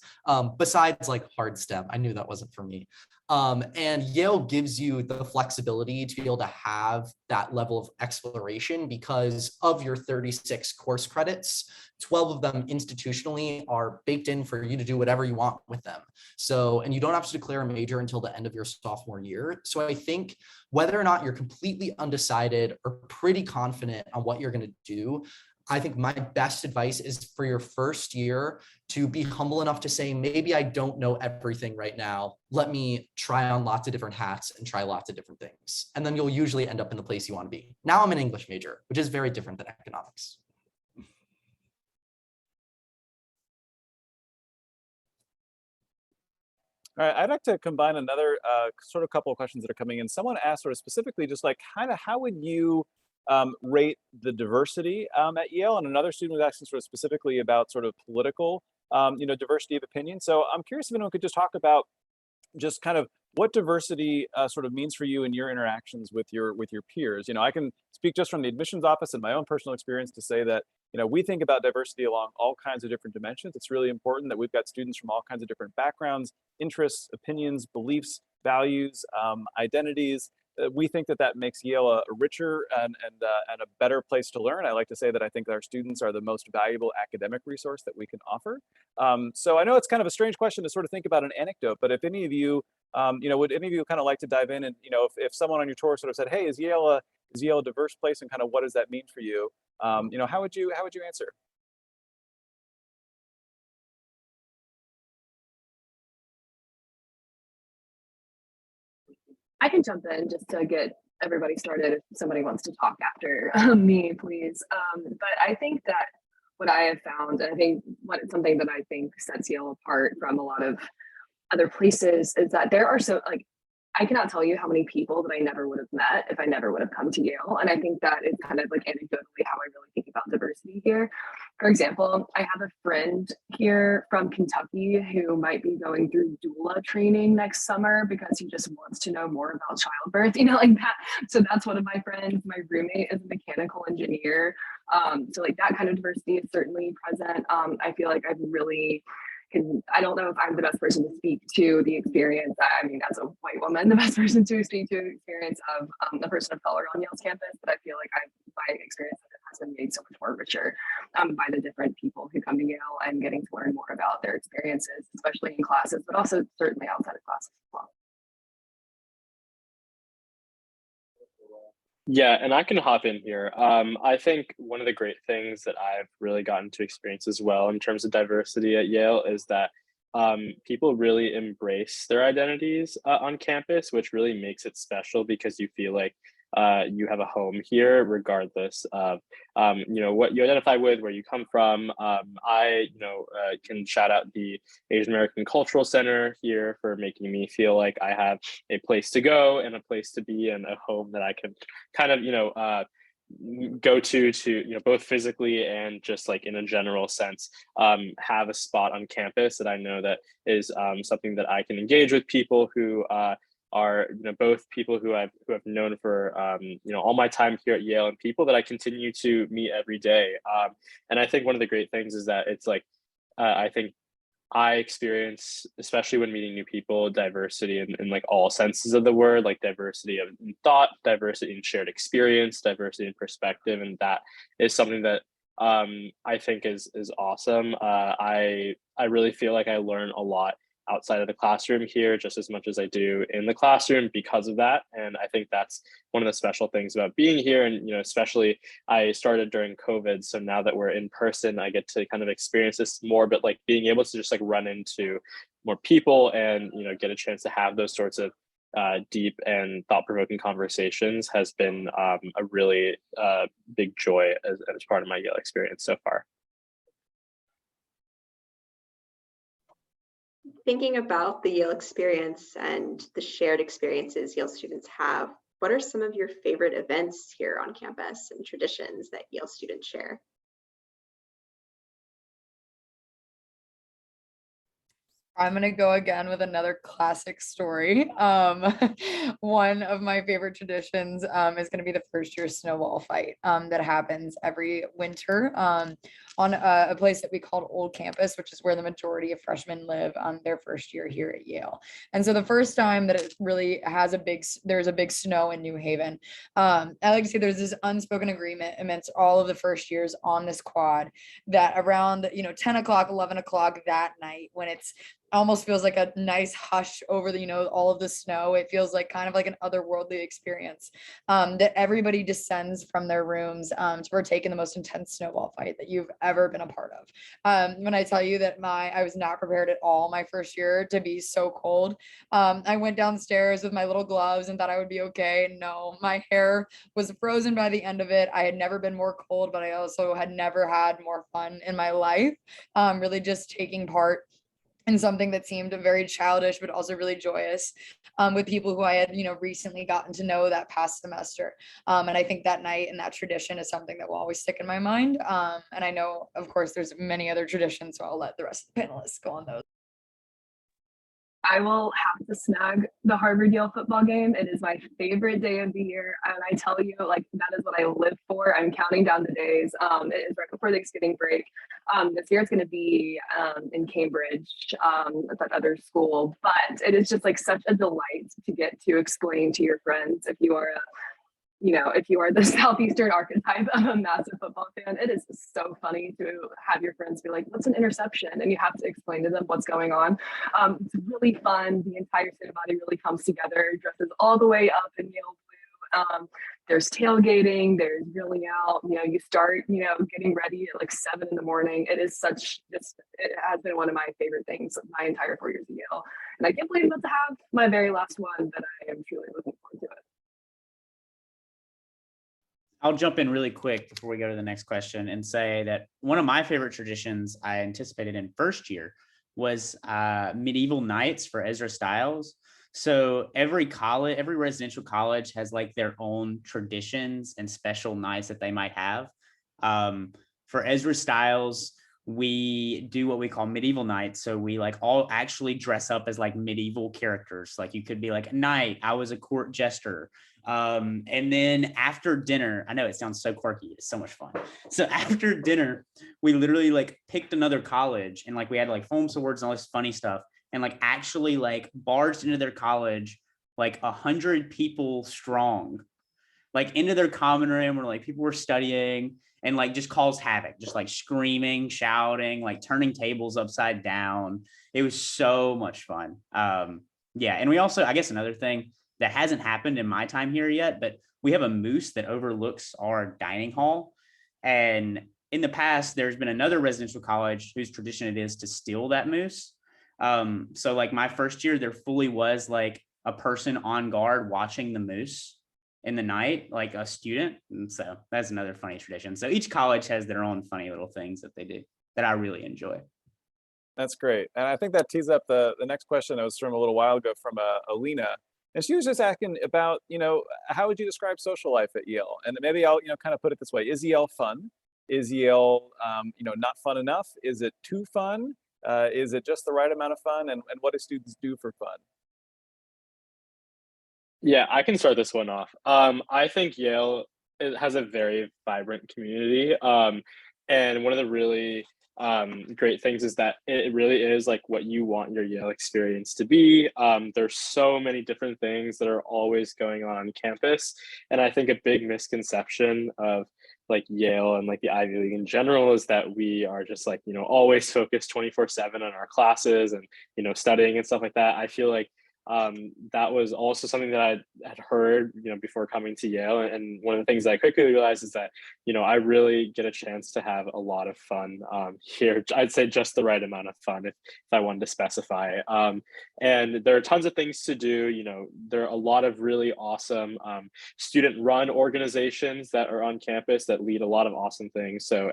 E: besides hard STEM. I knew that wasn't for me. And Yale gives you the flexibility to be able to have that level of exploration because of your 36 course credits, 12 of them institutionally are baked in for you to do whatever you want with them. So, and you don't have to declare a major until the end of your sophomore year. So I think whether or not you're completely undecided or pretty confident on what you're going to do, I think my best advice is for your first year to be humble enough to say, maybe I don't know everything right now. Let me try on lots of different hats and try lots of different things. And then you'll usually end up in the place you want to be. Now I'm an English major, which is very different than economics.
A: All right, I'd like to combine another sort of couple of questions that are coming in. Someone asked sort of specifically just kind of how would you rate the diversity at Yale? And another student was asking sort of specifically about sort of political, diversity of opinion. So I'm curious if anyone could just talk about just kind of what diversity sort of means for you in your interactions with your peers. I can speak just from the admissions office and my own personal experience to say that we think about diversity along all kinds of different dimensions. It's really important that we've got students from all kinds of different backgrounds, interests, opinions, beliefs, values, identities. We think that makes Yale a richer and a better place to learn. I like to say that I think our students are the most valuable academic resource that we can offer. So I know it's kind of a strange question to sort of think about an anecdote, but if any of you, would any of you kind of like to dive in and, if someone on your tour sort of said, hey, is Yale a diverse place, and kind of what does that mean for you? How would you answer?
D: I can jump in just to get everybody started if somebody wants to talk after me, please. But I think that what I have found, and I think something that I think sets Yale apart from a lot of other places is that there are I cannot tell you how many people that I never would have met if I never would have come to Yale. And I think that is kind of anecdotally how I really think about diversity here. For example, I have a friend here from Kentucky who might be going through doula training next summer because he just wants to know more about childbirth, like that. So that's one of my friends. My roommate is a mechanical engineer. So that kind of diversity is certainly present. I feel like I've really I don't know if I'm the best person to speak to the experience. I mean, as a white woman, the best person to speak to the experience of a person of color on Yale's campus, but I feel like my experience has been made so much more richer by the different people who come to Yale and getting to learn more about their experiences, especially in classes, but also certainly outside of classes as well.
G: Yeah, and I can hop in here. I think one of the great things that I've really gotten to experience as well in terms of diversity at Yale is that people really embrace their identities on campus, which really makes it special because you feel like you have a home here, regardless of what you identify with, where you come from. I can shout out the Asian American Cultural Center here for making me feel like I have a place to go and a place to be and a home that I can kind of go to both physically and just like in a general sense have a spot on campus that I know that is something that I can engage with people who are both people who have known for all my time here at Yale and people that I continue to meet every day. And I think one of the great things is that it's like I think I experience, especially when meeting new people, diversity in like all senses of the word, like diversity of thought, diversity in shared experience, diversity in perspective, and that is something that I think is awesome. I really feel like I learn a lot outside of the classroom here just as much as I do in the classroom because of that. And I think that's one of the special things about being here. And especially I started during COVID, so now that we're in person, I get to kind of experience this more. But like being able to just like run into more people and get a chance to have those sorts of deep and thought-provoking conversations has been a really big joy as part of my Yale experience so far.
B: Thinking about the Yale experience and the shared experiences Yale students have, what are some of your favorite events here on campus and traditions that Yale students share?
F: I'm gonna go again with another classic story. One of my favorite traditions is gonna be the first year snowball fight that happens every winter on a place that we called Old Campus, which is where the majority of freshmen live on their first year here at Yale. And so the first time that it really has there's a big snow in New Haven. I like to say there's this unspoken agreement amidst all of the first years on this quad that around 10 o'clock, 11 o'clock that night, when it's almost feels like a nice hush over the all of the snow, it feels like kind of like an otherworldly experience, that everybody descends from their rooms to partake in the most intense snowball fight that you've ever been a part of. When I tell you that I was not prepared at all my first year to be so cold. I went downstairs with my little gloves and thought I would be okay. No, my hair was frozen by the end of it. I had never been more cold, but I also had never had more fun in my life, really just taking part in something that seemed very childish, but also really joyous, with people who I had, recently gotten to know that past semester. And I think that night and that tradition is something that will always stick in my mind. And I know, of course, there's many other traditions, so I'll let the rest of the panelists go on those.
D: I will have to snag the Harvard Yale football game. It is my favorite day of the year. And I tell you, like, that is what I live for. I'm counting down the days. It is right before Thanksgiving break. This year it's going to be in Cambridge at that other school. But it is just like such a delight to get to explain to your friends if you are if you are the Southeastern archetype of a massive football fan, it is so funny to have your friends be like, what's an interception? And you have to explain to them what's going on. It's really fun. The entire student body really comes together, dresses all the way up in Yale blue. There's tailgating, there's grilling out, you start, getting ready at like 7 in the morning. It has been one of my favorite things my entire 4 years at Yale. And I can't believe I'm about to have my very last one, but I am truly looking forward to it.
C: I'll jump in really quick before we go to the next question and say that one of my favorite traditions I anticipated in first year was medieval nights for Ezra Stiles. So every residential college has like their own traditions and special nights that they might have. For Ezra Stiles, we do what we call medieval nights. So we like all actually dress up as like medieval characters. Like you could be like, knight, I was a court jester. And then after dinner, I know it sounds so quirky, it's so much fun. So after dinner, we literally like picked another college and like we had like foam swords and all this funny stuff and like actually like barged into their college, like 100 people strong, like into their common room where like people were studying and like just caused havoc, just like screaming, shouting, like turning tables upside down. It was so much fun. Yeah. And we also, I guess another thing that hasn't happened in my time here yet, but we have a moose that overlooks our dining hall. And in the past, there's been another residential college whose tradition it is to steal that moose. So like my first year, there fully was like a person on guard watching the moose in the night, like a student. And so that's another funny tradition. So each college has their own funny little things that they do that I really enjoy.
A: That's great. And I think that tees up the next question that was from a little while ago from Alina. And she was just asking about, how would you describe social life at Yale? And maybe I'll, kind of put it this way. Is Yale fun? Is Yale, not fun enough? Is it too fun? Is it just the right amount of fun? And what do students do for fun?
G: Yeah, I can start this one off. I think Yale has a very vibrant community. And one of the really great things is that it really is like what you want your Yale experience to be. There's so many different things that are always going on campus. And I think a big misconception of like Yale and like the Ivy League in general is that we are just like, always focused 24/7 on our classes and, studying and stuff like that. I feel like that was also something that I had heard, before coming to Yale. And one of the things that I quickly realized is that, I really get a chance to have a lot of fun here. I'd say just the right amount of fun if I wanted to specify. And there are tons of things to do. There are a lot of really awesome student-run organizations that are on campus that lead a lot of awesome things. So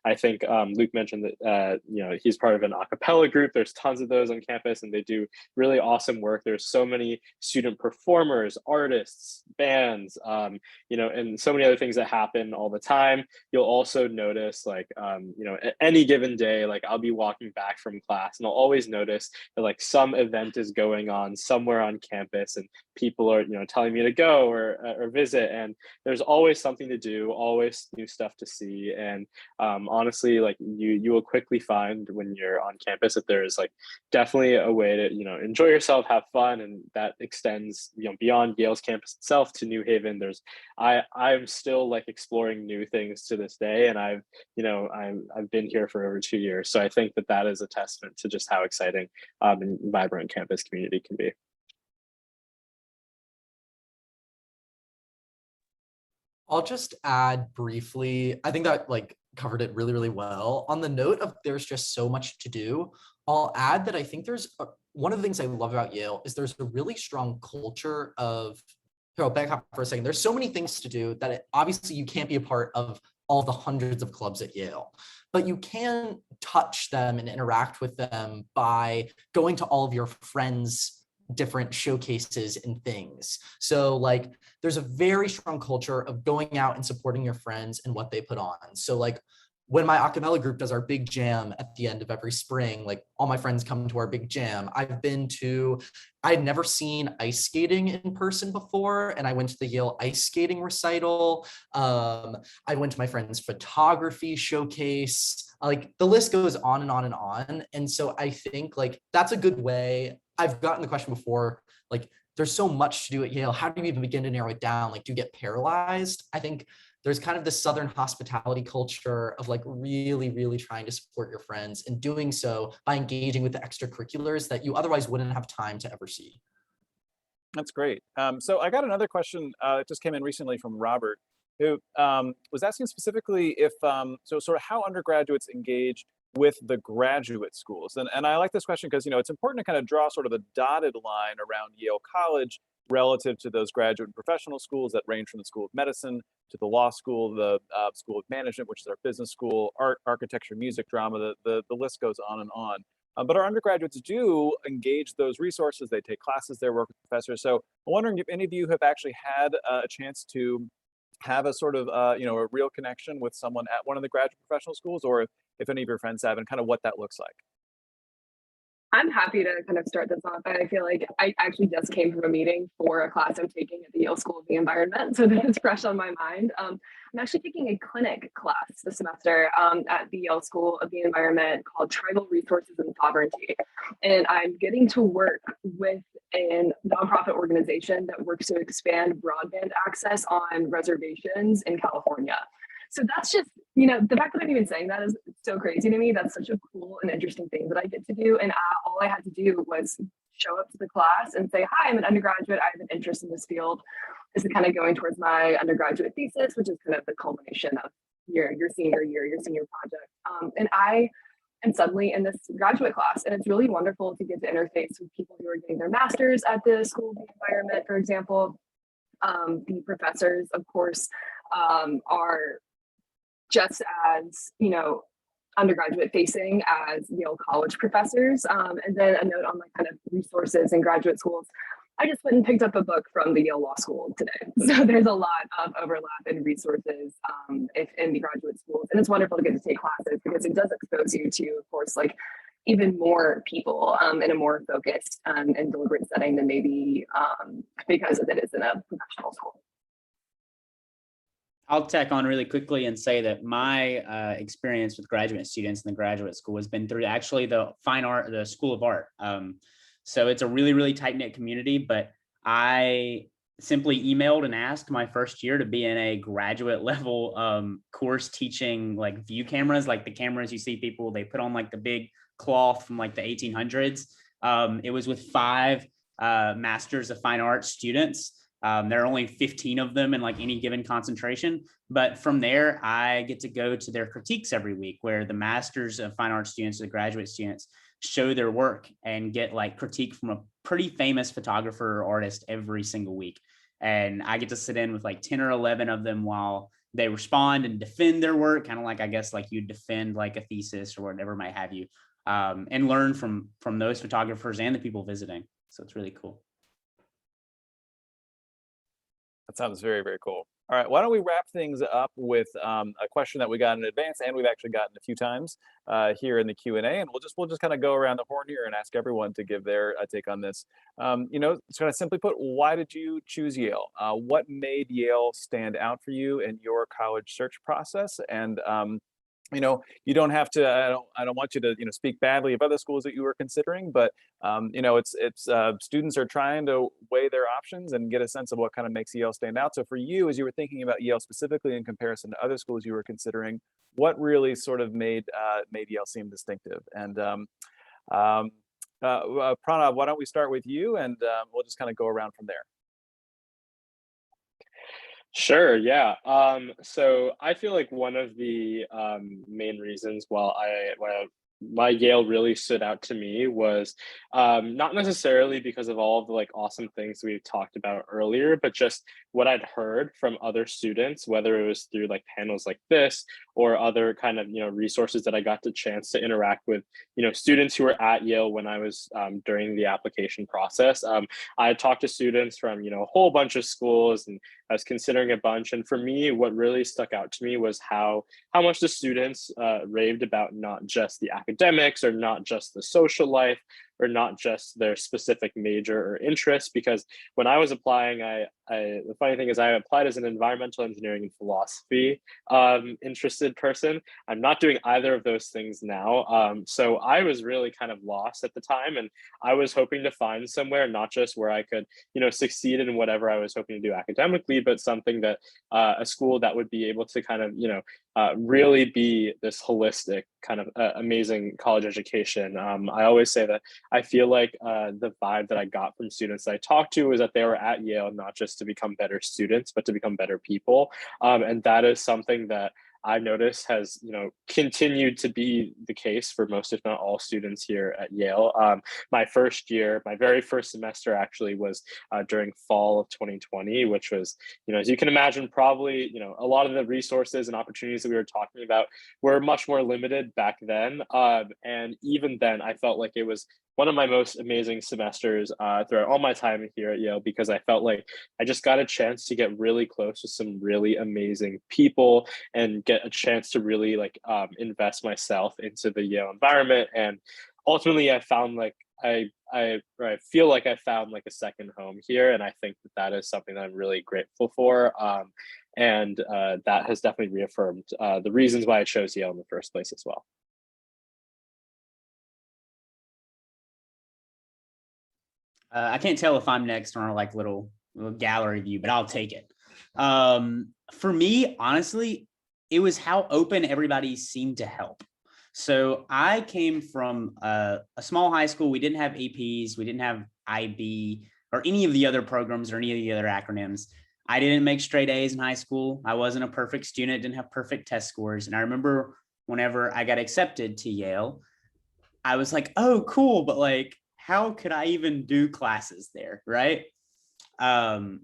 G: I think Luke mentioned that, he's part of an a cappella group. There's tons of those on campus and they do really awesome work. There's so many student performers, artists, bands, and so many other things that happen all the time. You'll also notice like, at any given day, like I'll be walking back from class and I'll always notice that like some event is going on somewhere on campus and people are, telling me to go or visit. And there's always something to do, always new stuff to see. And honestly, like you will quickly find when you're on campus that there's like definitely a way to, enjoy yourself, have fun. And that extends, beyond Yale's campus itself to New Haven. I'm still like exploring new things to this day. And I've been here for over 2 years. So I think that is a testament to just how exciting and vibrant campus community can be.
E: I'll just add briefly, I think that like covered it really, really well. On the note of there's just so much to do, I'll add that I think one of the things I love about Yale is there's a really strong culture of, here, I'll back up for a second. There's so many things to do that obviously you can't be a part of all the hundreds of clubs at Yale, but you can touch them and interact with them by going to all of your friends' different showcases and things. So like there's a very strong culture of going out and supporting your friends and what they put on. So like when my a cappella group does our big jam at the end of every spring, like all my friends come to our big jam. I'd never seen ice skating in person before. And I went to the Yale ice skating recital. I went to my friend's photography showcase. Like the list goes on and on and on. And so I think like that's a good way. I've gotten the question before, like there's so much to do at Yale. How do you even begin to narrow it down? Like do you get paralyzed? I think there's kind of this Southern hospitality culture of like really, really trying to support your friends and doing so by engaging with the extracurriculars that you otherwise wouldn't have time to ever see.
A: That's great. So I got another question that just came in recently from Robert, who was asking specifically if, so sort of how undergraduates engage with the graduate schools. And I like this question because, it's important to kind of draw sort of the dotted line around Yale College relative to those graduate and professional schools that range from the School of Medicine to the law school, the School of Management, which is our business school, art, architecture, music, drama, the list goes on and on. But our undergraduates do engage those resources. They take classes there, work with professors. So I'm wondering if any of you have actually had a chance to have a sort of, a real connection with someone at one of the graduate professional schools, or if any of your friends have, and kind of what that looks like.
D: I'm happy to kind of start this off. I feel like I actually just came from a meeting for a class I'm taking at the Yale School of the Environment, so this is fresh on my mind. I'm actually taking a clinic class this semester at the Yale School of the Environment called Tribal Resources and Sovereignty, and I'm getting to work with a nonprofit organization that works to expand broadband access on reservations in California. So that's just, the fact that I'm even saying that is so crazy to me. That's such a cool and interesting thing that I get to do. And all I had to do was show up to the class and say, hi, I'm an undergraduate. I have an interest in this field. this is kind of going towards my undergraduate thesis, which is kind of the culmination of your senior year, your senior project. And I am suddenly in this graduate class, and it's really wonderful to get to interface with people who are getting their masters at the School of the Environment, for example. The professors, of course, are just as, undergraduate facing as Yale College professors. And then a note on like kind of resources in graduate schools. I just went and picked up a book from the Yale Law School today. So there's a lot of overlap in resources in the graduate schools. And it's wonderful to get to take classes because it does expose you to, of course, like even more people in a more focused and deliberate setting than maybe because it is in a professional school.
C: I'll tack on really quickly and say that my experience with graduate students in the graduate school has been through actually the School of Art. So it's a really, really tight-knit community, but I simply emailed and asked my first year to be in a graduate level course teaching like view cameras, like the cameras you see people, they put on like the big cloth from like the 1800s. It was with 5 Masters of Fine Arts students. There are only 15 of them in like any given concentration. But from there, I get to go to their critiques every week where the Masters of Fine Arts students, the graduate students, show their work and get like critique from a pretty famous photographer or artist every single week. And I get to sit in with like 10 or 11 of them while they respond and defend their work, kind of like, I guess, like you defend like a thesis or whatever might have you, and learn from those photographers and the people visiting. So it's really cool.
A: That sounds very, very cool. All right, why don't we wrap things up with a question that we got in advance, and we've actually gotten a few times here in the Q&A, and we'll just kind of go around the horn here and ask everyone to give their take on this. It's kind of simply put, why did you choose Yale? What made Yale stand out for you in your college search process? And you don't have to. I don't want you to speak badly of other schools that you were considering, but it's students are trying to weigh their options and get a sense of what kind of makes Yale stand out. So for you, as you were thinking about Yale specifically in comparison to other schools you were considering, what really sort of made Yale seem distinctive? And Pranav, why don't we start with you, and we'll just kind of go around from there.
G: Sure, yeah. So I feel like one of the main reasons why Yale really stood out to me was not necessarily because of all of the like awesome things we've talked about earlier, but just what I'd heard from other students, whether it was through like panels like this or other kind of resources that I got the chance to interact with students who were at Yale when I was during the application process. I had talked to students from a whole bunch of schools, and I was considering a bunch. And for me, what really stuck out to me was how much the students raved about not just the academics or not just the social life or not just their specific major or interest. Because when I was applying, the funny thing is I applied as an environmental engineering and philosophy interested person. I'm not doing either of those things now. So I was really kind of lost at the time, and I was hoping to find somewhere not just where I could succeed in whatever I was hoping to do academically, but something that a school that would be able to kind of really be this holistic kind of amazing college education. I always say that I feel like the vibe that I got from students that I talked to was that they were at Yale not just to become better students, but to become better people. And that is something that I noticed has, continued to be the case for most, if not all, students here at Yale. My very first semester actually was during fall of 2020, which was, as you can imagine, probably, a lot of the resources and opportunities that we were talking about were much more limited back then. And even then, I felt like it was one of my most amazing semesters throughout all my time here at Yale, because I felt like I just got a chance to get really close with some really amazing people and get a chance to really invest myself into the Yale environment. And ultimately I found I feel like I found like a second home here. And I think that is something that I'm really grateful for. And that has definitely reaffirmed the reasons why I chose Yale in the first place as well.
C: I can't tell if I'm next on our like little gallery view, but I'll take it. For me, honestly, it was how open everybody seemed to help. So I came from a small high school. We didn't have APs. We didn't have IB or any of the other programs or any of the other acronyms. I didn't make straight A's in high school. I wasn't a perfect student, didn't have perfect test scores. And I remember whenever I got accepted to Yale, I was like, oh, cool. But like, how could I even do classes there? Right. And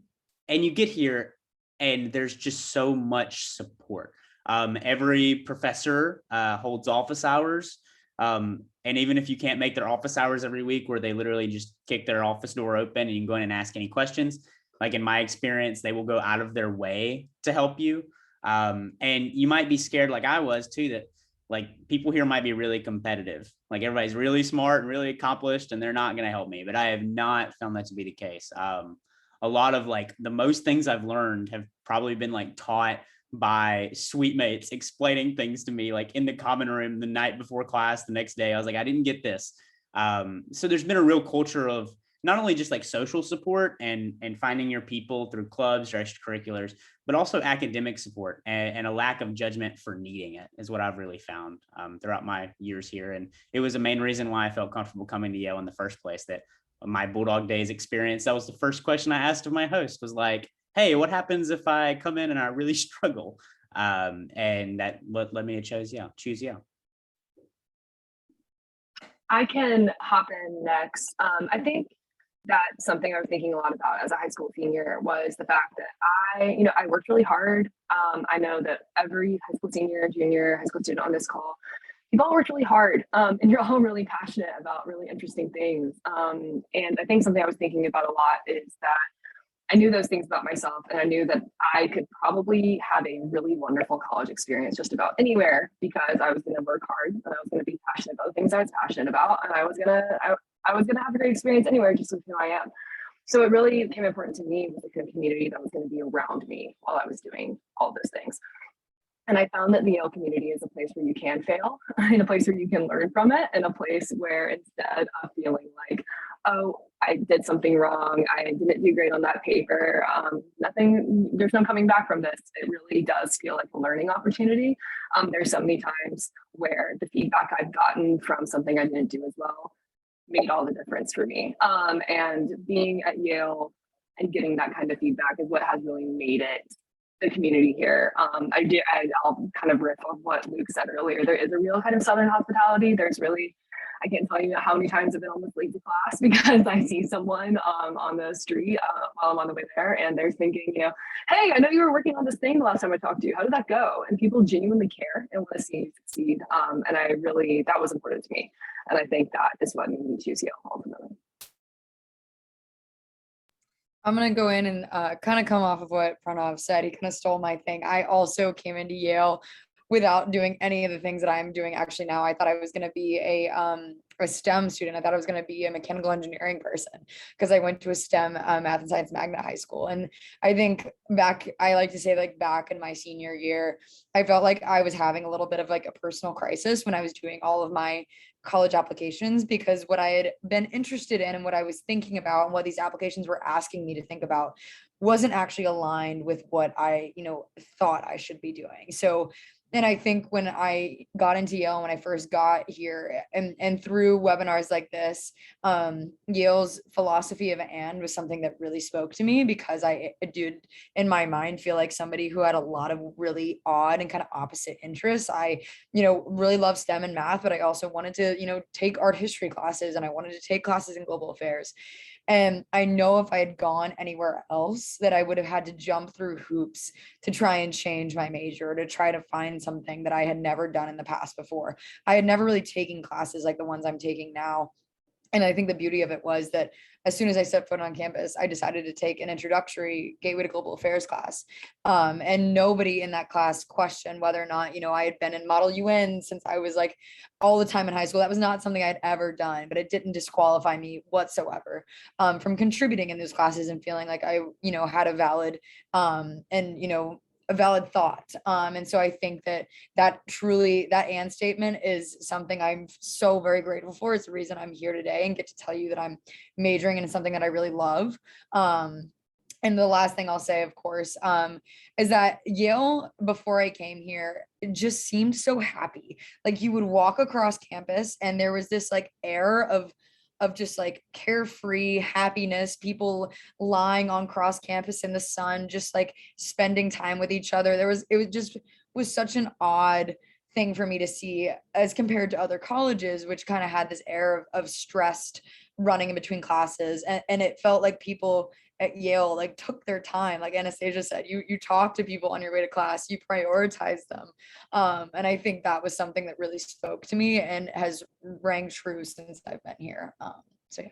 C: you get here and there's just so much support. Every professor holds office hours. And even if you can't make their office hours every week, where they literally just kick their office door open and you can go in and ask any questions, like in my experience, they will go out of their way to help you. And you might be scared, like I was too, that like people here might be really competitive. Like everybody's really smart and really accomplished and they're not going to help me, but I have not found that to be the case. A lot of like the most things I've learned have probably been like taught by suite mates explaining things to me, like in the common room the night before class. The next day I was like, I didn't get this. So there's been a real culture of not only just like social support and finding your people through clubs or extracurriculars, but also academic support and a lack of judgment for needing it is what I've really found throughout my years here. And it was a main reason why I felt comfortable coming to Yale in the first place, that my Bulldog Days experience, that was the first question I asked of my host, was like, hey, what happens if I come in and I really struggle? And that led me to choose Yale.
D: I can hop in next. I think that something I was thinking a lot about as a high school senior was the fact that I worked really hard. I know that every high school senior, junior, high school student on this call, you've all worked really hard, and you're all really passionate about really interesting things. And I think something I was thinking about a lot is that I knew those things about myself, and I knew that I could probably have a really wonderful college experience just about anywhere, because I was going to work hard and I was going to be passionate about the things I was passionate about, and I was gonna have a great experience anywhere just with who I am. So it really became important to me with the community that was going to be around me while I was doing all those things. And I found that the Yale community is a place where you can fail, and a place where you can learn from it, and a place where instead of feeling like, oh, I did something wrong, I didn't do great on that paper, there's no coming back from this. It really does feel like a learning opportunity. There's so many times where the feedback I've gotten from something I didn't do as well made all the difference for me. And being at Yale and getting that kind of feedback is what has really made it the community here. I'll kind of riff on what Luke said earlier. There is a real kind of Southern hospitality. There's really, I can't tell you how many times I've been almost late to class because I see someone on the street while I'm on the way there, and they're thinking, hey, I know you were working on this thing the last time I talked to you. How did that go? And people genuinely care and want to see you succeed. And that was important to me. And I think that is what made me choose Yale ultimately.
F: I'm going to go in and kind of come off of what Pranav said. He kind of stole my thing. I also came into Yale without doing any of the things that I'm doing actually now. I thought I was going to be a STEM student. I thought I was going to be a mechanical engineering person because I went to a STEM math and science magnet high school. And I think I like to say like back in my senior year, I felt like I was having a little bit of like a personal crisis when I was doing all of my college applications, because what I had been interested in and what I was thinking about and what these applications were asking me to think about wasn't actually aligned with what I, thought I should be doing. So, and I think when I got into Yale, when I first got here and through webinars like this, Yale's philosophy of and was something that really spoke to me, because I did in my mind feel like somebody who had a lot of really odd and kind of opposite interests. I, really love STEM and math, but I also wanted to, take art history classes, and I wanted to take classes in global affairs. And I know if I had gone anywhere else that I would have had to jump through hoops to try and change my major, to try to find something that I had never done in the past before. I had never really taken classes like the ones I'm taking now. And I think the beauty of it was that as soon as I stepped foot on campus, I decided to take an introductory Gateway to Global Affairs class. And nobody in that class questioned whether or not, I had been in Model UN since I was like all the time in high school. That was not something I'd ever done, but it didn't disqualify me whatsoever from contributing in those classes and feeling like I, had a valid a valid thought. And so I think that and statement is something I'm so very grateful for. It's the reason I'm here today and get to tell you that I'm majoring in something that I really love. And the last thing I'll say, of course, is that Yale, before I came here, it just seemed so happy. Like you would walk across campus and there was this like air of of just like carefree happiness, people lying on cross campus in the sun, just like spending time with each other. It was such an odd thing for me to see as compared to other colleges, which kind of had this air of stressed running in between classes. And it felt like people at Yale like took their time. Like Anastasia said, you talk to people on your way to class, you prioritize them. And I think that was something that really spoke to me and has rang true since I've been here. So yeah.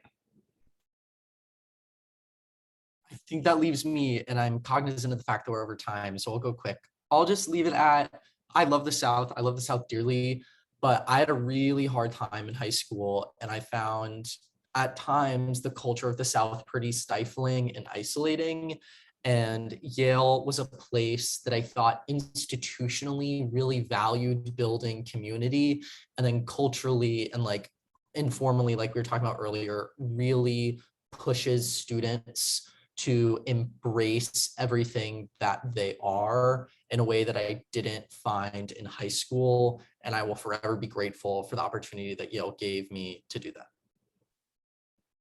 E: I think that leaves me, and I'm cognizant of the fact that we're over time, so I'll go quick. I'll just leave it at, I love the South. I love the South dearly, but I had a really hard time in high school, and I found at times the culture of the South pretty stifling and isolating. And Yale was a place that I thought institutionally really valued building community, and then culturally and like informally, like we were talking about earlier, really pushes students to embrace everything that they are in a way that I didn't find in high school. And I will forever be grateful for the opportunity that Yale gave me to do that.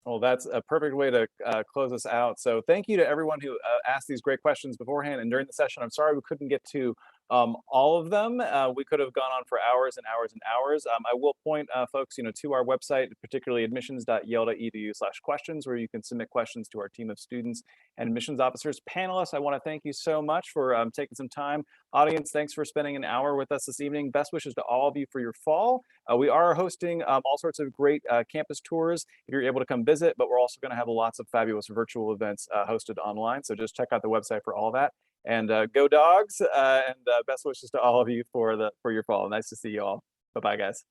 A: Well, that's a perfect way to close us out. So thank you to everyone who asked these great questions beforehand and during the session. I'm sorry we couldn't get to all of them. We could have gone on for hours and hours and hours. I will point folks, to our website, particularly admissions.yale.edu/questions, where you can submit questions to our team of students and admissions officers. Panelists, I want to thank you so much for taking some time. Audience, thanks for spending an hour with us this evening. Best wishes to all of you for your fall. We are hosting all sorts of great campus tours if you're able to come visit, but we're also going to have lots of fabulous virtual events hosted online. So just check out the website for all that. And go Dogs, and best wishes to all of you for your fall. Nice to see you all. Bye-bye, guys.